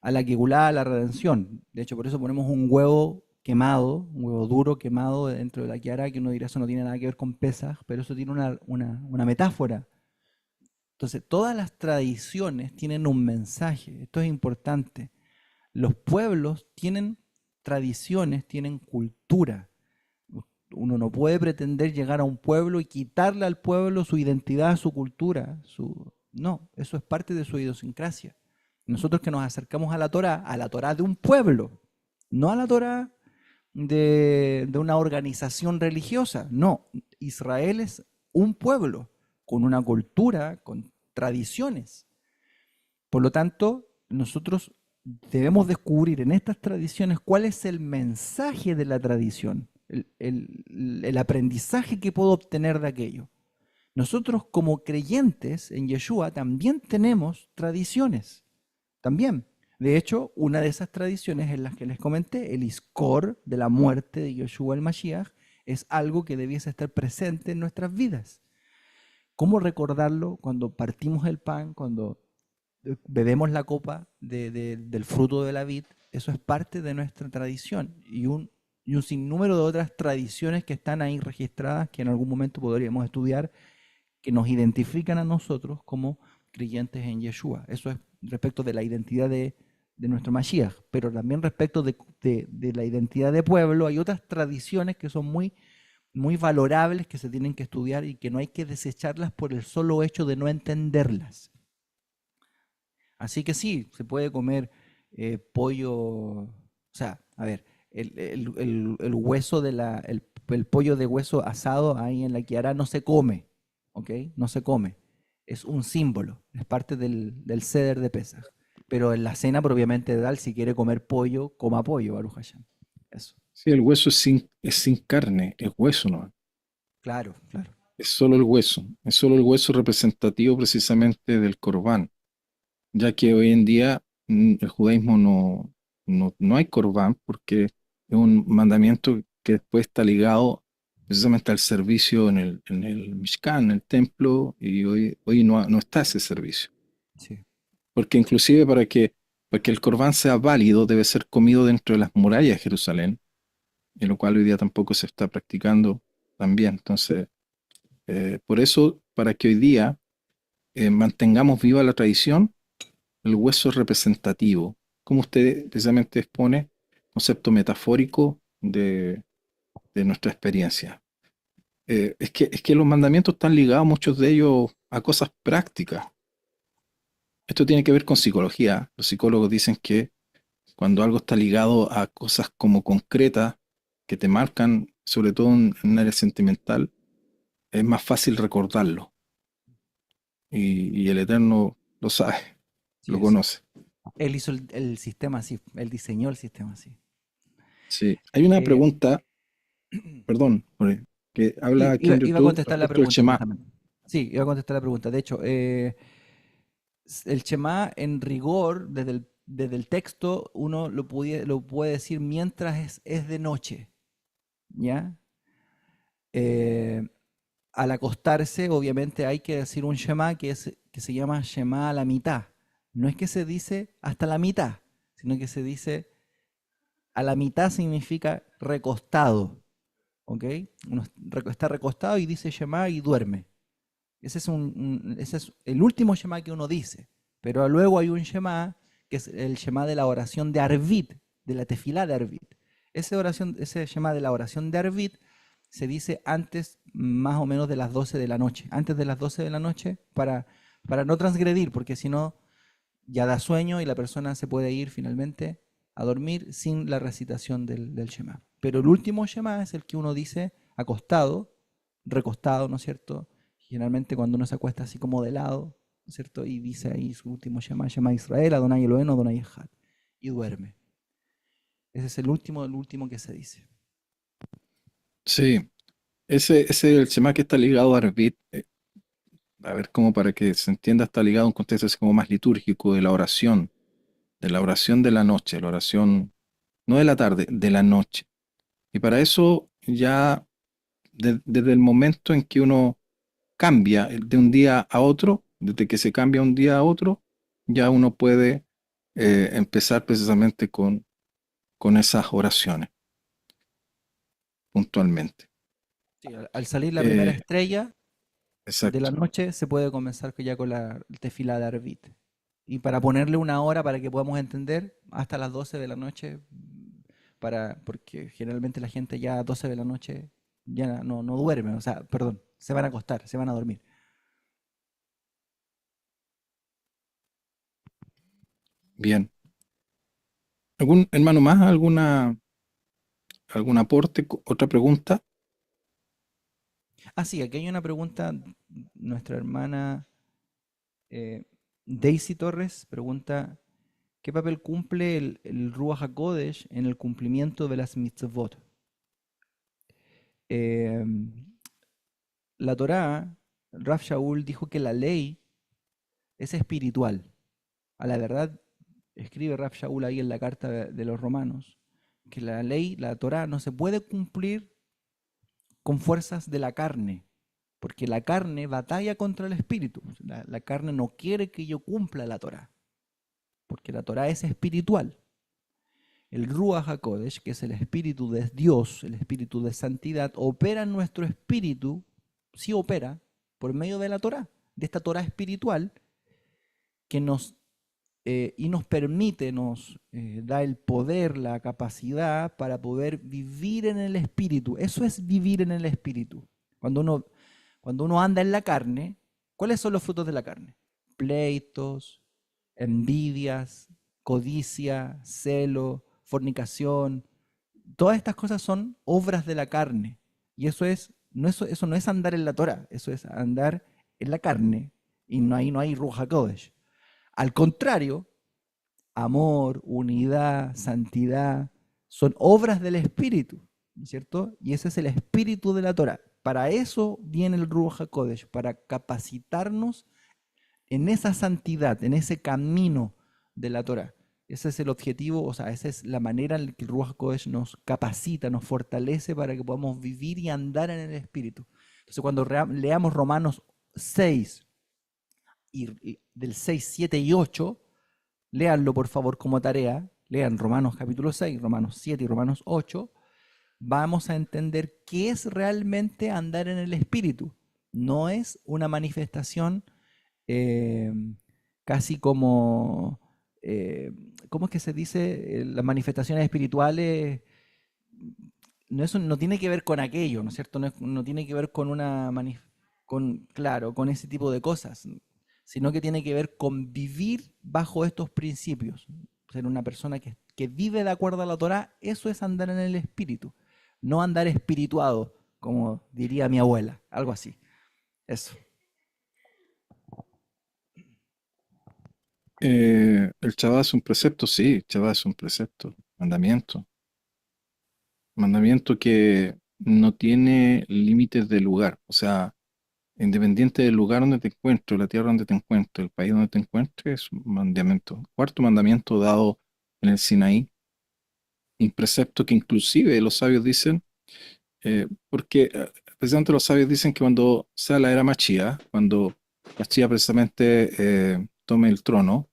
la Geulah, a la redención. De hecho, por eso ponemos un huevo quemado, un huevo duro quemado dentro de la kiara, que uno dirá eso no tiene nada que ver con Pesaj, pero eso tiene una metáfora. Entonces, todas las tradiciones tienen un mensaje. Esto es importante. Los pueblos tienen tradiciones, tienen cultura. Uno no puede pretender llegar a un pueblo y quitarle al pueblo su identidad, su cultura. No, eso es parte de su idiosincrasia. Nosotros que nos acercamos a la Torá de un pueblo, no a la Torá de una organización religiosa. No, Israel es un pueblo con una cultura, con tradiciones. Por lo tanto, nosotros debemos descubrir en estas tradiciones cuál es el mensaje de la tradición, el aprendizaje que puedo obtener de aquello. Nosotros como creyentes en Yeshua también tenemos tradiciones, también. De hecho, una de esas tradiciones en las que les comenté, el Iskor de la muerte de Yeshua el Mashiach, es algo que debiese estar presente en nuestras vidas. ¿Cómo recordarlo cuando partimos el pan, cuando bebemos la copa del fruto de la vid? Eso es parte de nuestra tradición y un sinnúmero de otras tradiciones que están ahí registradas que en algún momento podríamos estudiar, que nos identifican a nosotros como creyentes en Yeshua. Eso es respecto de la identidad de nuestro Mashiach, pero también respecto de la identidad de pueblo, hay otras tradiciones que son muy valorables, que se tienen que estudiar y que no hay que desecharlas por el solo hecho de no entenderlas. Así que sí, se puede comer pollo, o sea, a ver, el hueso el pollo de hueso asado ahí en la kiara no se come, ¿ok? No se come. Es un símbolo, es parte del ceder de Pesaj. Pero en la cena propiamente tal, si quiere comer pollo, coma pollo, Baruch Hashem. Eso. Sí, el hueso es sin carne, es hueso, ¿no? Claro, claro. Es solo el hueso. Es solo el hueso representativo precisamente del corbán, ya que hoy en día el judaísmo no hay corbán porque es un mandamiento que después está ligado precisamente al servicio en el Mishkan, en el templo, y hoy no está ese servicio. Sí. Porque inclusive para que el corbán sea válido debe ser comido dentro de las murallas de Jerusalén, en lo cual hoy día tampoco se está practicando también. Entonces, por eso, para que hoy día mantengamos viva la tradición, el hueso representativo, como usted precisamente expone, concepto metafórico de nuestra experiencia. Es que los mandamientos están ligados, muchos de ellos, a cosas prácticas. Esto tiene que ver con psicología. Los psicólogos dicen que cuando algo está ligado a cosas como concretas, que te marcan, sobre todo en un área sentimental, es más fácil recordarlo. Y el Eterno lo sabe, Sí, lo conoce. él hizo el sistema así, él diseñó el sistema así. Sí. Hay una Eh, pregunta, perdón, que habla sí, aquí en iba a YouTube contestar la respecto al pregunta Shema. justamente. Sí, iba a contestar la pregunta. De hecho, el Shema en rigor, desde el texto, uno lo puede decir mientras es de noche, ¿ya? Al acostarse, obviamente hay que decir un Shema que se llama Shema a la mitad. No es que se dice hasta la mitad, sino que se dice a la mitad significa recostado, ¿ok? Uno está recostado y dice Shema y duerme. Ese es el último Shema que uno dice. Pero luego hay un Shema que es el Shema de la oración de Arvit, de la tefilá de Arvit. Ese Shema de la oración de Arvit se dice antes más o menos de las 12 de la noche. Antes de las 12 de la noche para no transgredir, porque si no ya da sueño y la persona se puede ir finalmente a dormir sin la recitación del Shema. Pero el último Shema es el que uno dice acostado, recostado, ¿no es cierto? Generalmente cuando uno se acuesta así como de lado, ¿no es cierto? Y dice ahí su último Shema, Shema Israel, Adonai Eloheinu, Adonai Echad, y duerme. Ese es el último que se dice. Sí, ese es el Shema que está ligado a Arbit. A ver, como para que se entienda, está ligado a un contexto así como más litúrgico de la oración de la noche, la oración no de la tarde, de la noche. Y para eso ya desde el momento en que uno cambia de un día a otro, desde que se cambia un día a otro, ya uno puede empezar precisamente con esas oraciones puntualmente. Sí, al salir la primera Eh, estrella de la exacto. noche se puede comenzar ya con la tefila de Arvit. Y para ponerle una hora para que podamos entender, hasta las 12 de la noche, porque generalmente la gente ya a 12 de la noche ya no duerme, o sea, perdón, se van a acostar, se van a dormir. Bien. ¿Algún hermano más? ¿Algún aporte? ¿Otra pregunta? Ah, sí, aquí hay una pregunta, nuestra hermana eh, Daisy Torres pregunta, ¿qué papel cumple el Ruach HaKodesh en el cumplimiento de las mitzvot? Em, la Torá, Rav Shaul dijo que la ley es espiritual. A la verdad, escribe Rav Shaul ahí en la carta de los romanos, que la ley, la Torá, no se puede cumplir con fuerzas de la carne, porque la carne batalla contra el espíritu. La carne no quiere que yo cumpla la Torá, porque la Torá es espiritual. El Ruach HaKodesh, que es el espíritu de Dios, el espíritu de santidad, opera en nuestro espíritu, sí opera, por medio de la Torá, de esta Torá espiritual, que nos permite, nos da el poder, la capacidad para poder vivir en el espíritu. Eso es vivir en el espíritu. Cuando uno anda en la carne, ¿cuáles son los frutos de la carne? Pleitos, envidias, codicia, celo, fornicación. Todas estas cosas son obras de la carne. Y eso no es andar en la Torah, eso es andar en la carne. Y ahí no hay Ruach HaKodesh. Al contrario, amor, unidad, santidad, son obras del Espíritu, ¿no es cierto? Y ese es el espíritu de la Torah. Para eso viene el Ruach HaKodesh, para capacitarnos en esa santidad, en ese camino de la Torah. Ese es el objetivo, o sea, esa es la manera en la que el Ruach HaKodesh nos capacita, nos fortalece para que podamos vivir y andar en el Espíritu. Entonces, cuando leamos Romanos 6, y del 6, 7 y 8, léanlo por favor como tarea, lean Romanos capítulo 6, Romanos 7 y Romanos 8, vamos a entender qué es realmente andar en el Espíritu. No es una manifestación eh, casi como, ¿cómo es que se dice? Las manifestaciones espirituales, no tiene que ver con aquello, ¿no es cierto? No tiene que ver con claro, con ese tipo de cosas, sino que tiene que ver con vivir bajo estos principios. Ser una persona que vive de acuerdo a la Torá, eso es andar en el espíritu, no andar espirituado, como diría mi abuela, algo así. Eso. El Shabbat es un precepto, sí, Shabbat es un precepto, mandamiento. Mandamiento que no tiene límites de lugar. O sea, independiente del lugar donde te encuentres, la tierra donde te encuentres, el país donde te encuentres, es un mandamiento. Cuarto mandamiento dado en el Sinaí, un precepto que inclusive los sabios dicen, porque precisamente los sabios dicen que cuando sea la era Machía, cuando Machía precisamente tome el trono,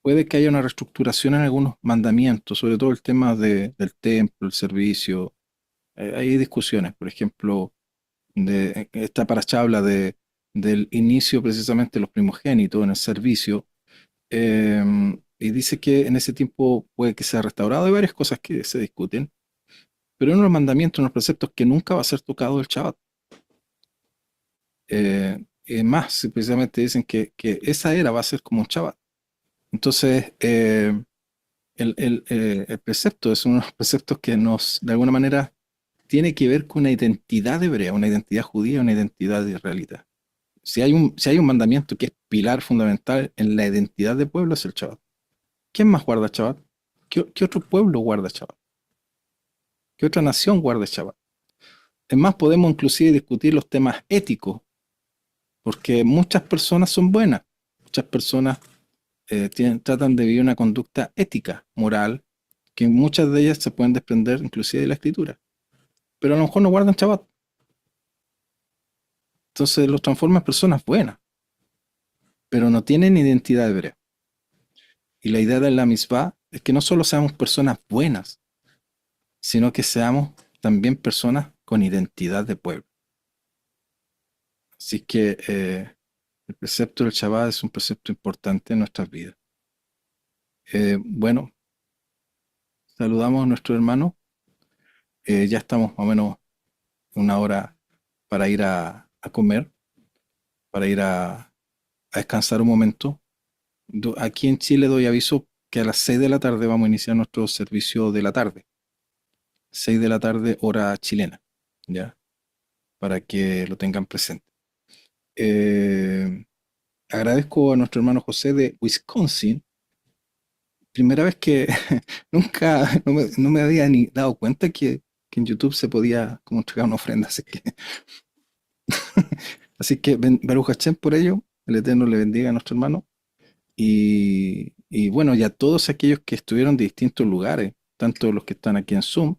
puede que haya una reestructuración en algunos mandamientos, sobre todo el tema del templo, el servicio. Hay discusiones, por ejemplo, esta paracha habla del inicio precisamente de los primogénitos en el servicio, y dice que en ese tiempo puede que sea restaurado. Hay varias cosas que se discuten, pero uno de los mandamientos, uno de los preceptos que nunca va a ser tocado el Shabbat. Más, precisamente dicen que esa era va a ser como un Shabbat. Entonces, el precepto es uno de los preceptos que de alguna manera, tiene que ver con una identidad hebrea, una identidad judía, una identidad israelita. Si hay un mandamiento que es pilar fundamental en la identidad de pueblo, es el Shabbat. ¿Quién más guarda Shabbat? ¿Qué otro pueblo guarda Shabbat? ¿Qué otra nación guarda Shabbat? Es más, podemos inclusive discutir los temas éticos, porque muchas personas son buenas, muchas personas tratan de vivir una conducta ética, moral, que muchas de ellas se pueden desprender inclusive de la escritura, pero a lo mejor no guardan Shabbat. Entonces los transforma en personas buenas, pero no tienen identidad hebrea. Y la idea de la misbah es que no solo seamos personas buenas, sino que seamos también personas con identidad de pueblo. Así que el precepto del Shabbat es un precepto importante en nuestras vidas. Bueno, saludamos a nuestro hermano. Ya estamos más o menos una hora para ir a comer, para ir a descansar un momento. Aquí en Chile doy aviso que a las 6 de la tarde vamos a iniciar nuestro servicio de la tarde. 6 de la tarde, hora chilena, ¿ya? Para que lo tengan presente. Agradezco a nuestro hermano José de Wisconsin. Primera vez que nunca, no me había ni dado cuenta que en YouTube se podía como entregar una ofrenda. Así que Baruch Hashem por ello. El Eterno le bendiga a nuestro hermano. Y bueno, y a todos aquellos que estuvieron de distintos lugares, tanto los que están aquí en Zoom,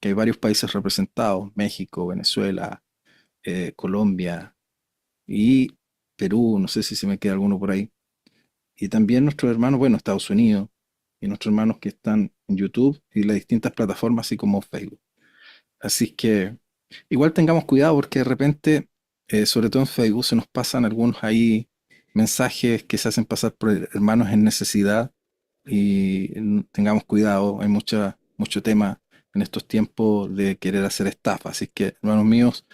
que hay varios países representados, México, Venezuela, Colombia y Perú, no sé si se me queda alguno por ahí. Y también nuestros hermanos, bueno, Estados Unidos, y nuestros hermanos que están en YouTube y las distintas plataformas, así como Facebook. Así que igual tengamos cuidado porque de repente, sobre todo en Facebook, se nos pasan algunos ahí mensajes que se hacen pasar por hermanos en necesidad y tengamos cuidado. Hay mucho tema en estos tiempos de querer hacer estafa. Así que, hermanos míos,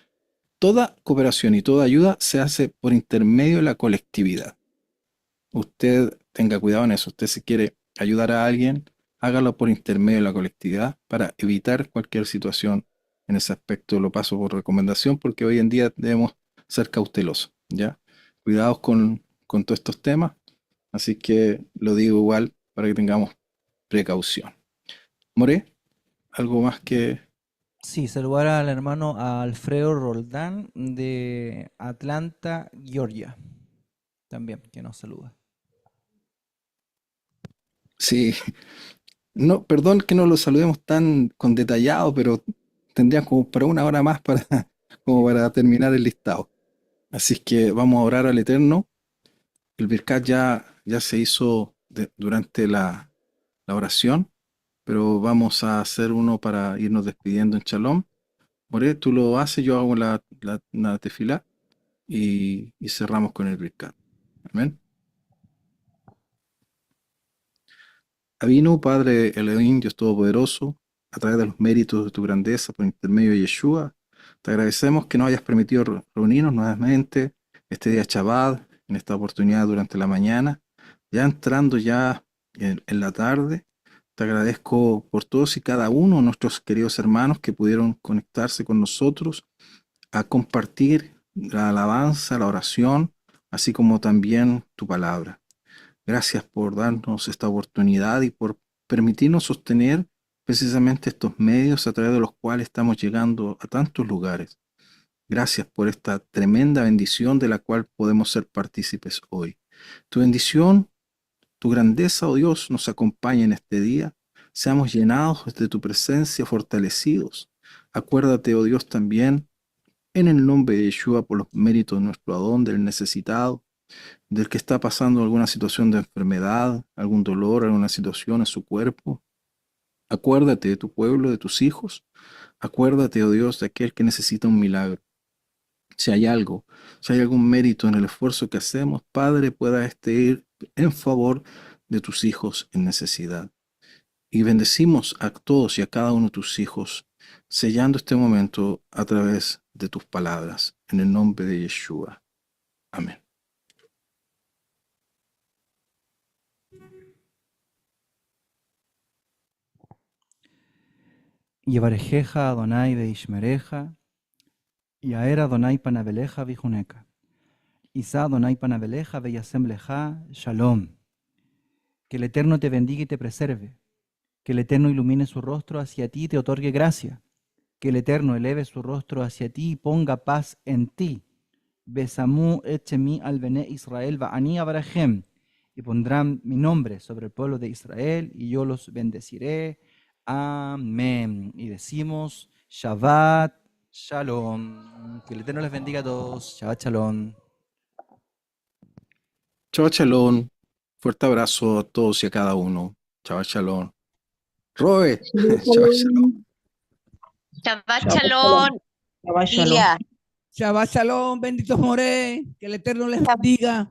toda cooperación y toda ayuda se hace por intermedio de la colectividad. Usted tenga cuidado en eso. Usted si quiere ayudar a alguien, hágalo por intermedio de la colectividad para evitar cualquier situación en ese aspecto. Lo paso por recomendación porque hoy en día debemos ser cautelosos, ¿ya? Cuidados con todos estos temas. Así que lo digo igual para que tengamos precaución. More, ¿algo más que...? Sí, saludar al hermano Alfredo Roldán de Atlanta, Georgia. También, que nos saluda. Sí, no, perdón que no lo saludemos tan con detallado, pero tendríamos como para una hora más como para terminar el listado. Así que vamos a orar al Eterno. El Birkat ya se hizo durante la oración, pero vamos a hacer uno para irnos despidiendo en Shalom. More, tú lo haces, yo hago la tefilá y cerramos con el Birkat. Amén. Avino, Padre Elohim, Dios Todopoderoso, a través de los méritos de tu grandeza por intermedio de Yeshua, te agradecemos que nos hayas permitido reunirnos nuevamente este día Shabbat, en esta oportunidad durante la mañana, ya entrando ya en la tarde. Te agradezco por todos y cada uno de nuestros queridos hermanos que pudieron conectarse con nosotros a compartir la alabanza, la oración, así como también tu palabra. Gracias por darnos esta oportunidad y por permitirnos sostener precisamente estos medios a través de los cuales estamos llegando a tantos lugares. Gracias por esta tremenda bendición de la cual podemos ser partícipes hoy. Tu bendición, tu grandeza, oh Dios, nos acompaña en este día. Seamos llenados de tu presencia, fortalecidos. Acuérdate, oh Dios, también en el nombre de Yeshua por los méritos de nuestro Adón, del necesitado, del que está pasando alguna situación de enfermedad, algún dolor, alguna situación en su cuerpo. Acuérdate de tu pueblo, de tus hijos. Acuérdate, oh Dios, de aquel que necesita un milagro. Si hay algo, si hay algún mérito en el esfuerzo que hacemos, Padre, pueda este ir en favor de tus hijos en necesidad. Y bendecimos a todos y a cada uno de tus hijos, sellando este momento a través de tus palabras, en el nombre de Yeshua. Amén. Yevarejeja Adonai veishmereja, Yaer Adonai panaveleja vijuneca, Isa Adonai panaveleja veyasembleja, Shalom. Que el Eterno te bendiga y te preserve, que el Eterno ilumine su rostro hacia ti y te otorgue gracia, que el Eterno eleve su rostro hacia ti y ponga paz en ti. Besamú echemi al bene Israel va'ani abarajem, y pondrán mi nombre sobre el pueblo de Israel y yo los bendeciré. Amén. Y decimos Shabbat Shalom. Que el Eterno les bendiga a todos. Shabbat Shalom. Shabbat Shalom. Fuerte abrazo a todos y a cada uno. Shabbat Shalom. Roe. Shabbat Shalom. Shabbat Shalom, Shabbat Shalom. Lilia. Shabbat Shalom, benditos More, que el Eterno les bendiga.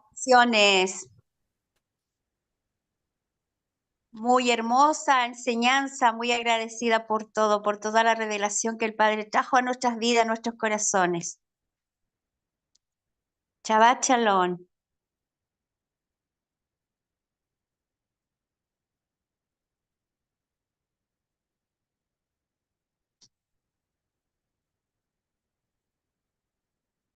Bendiciones. Muy hermosa enseñanza, muy agradecida por todo, por toda la revelación que el Padre trajo a nuestras vidas, a nuestros corazones. Shabbat Shalom.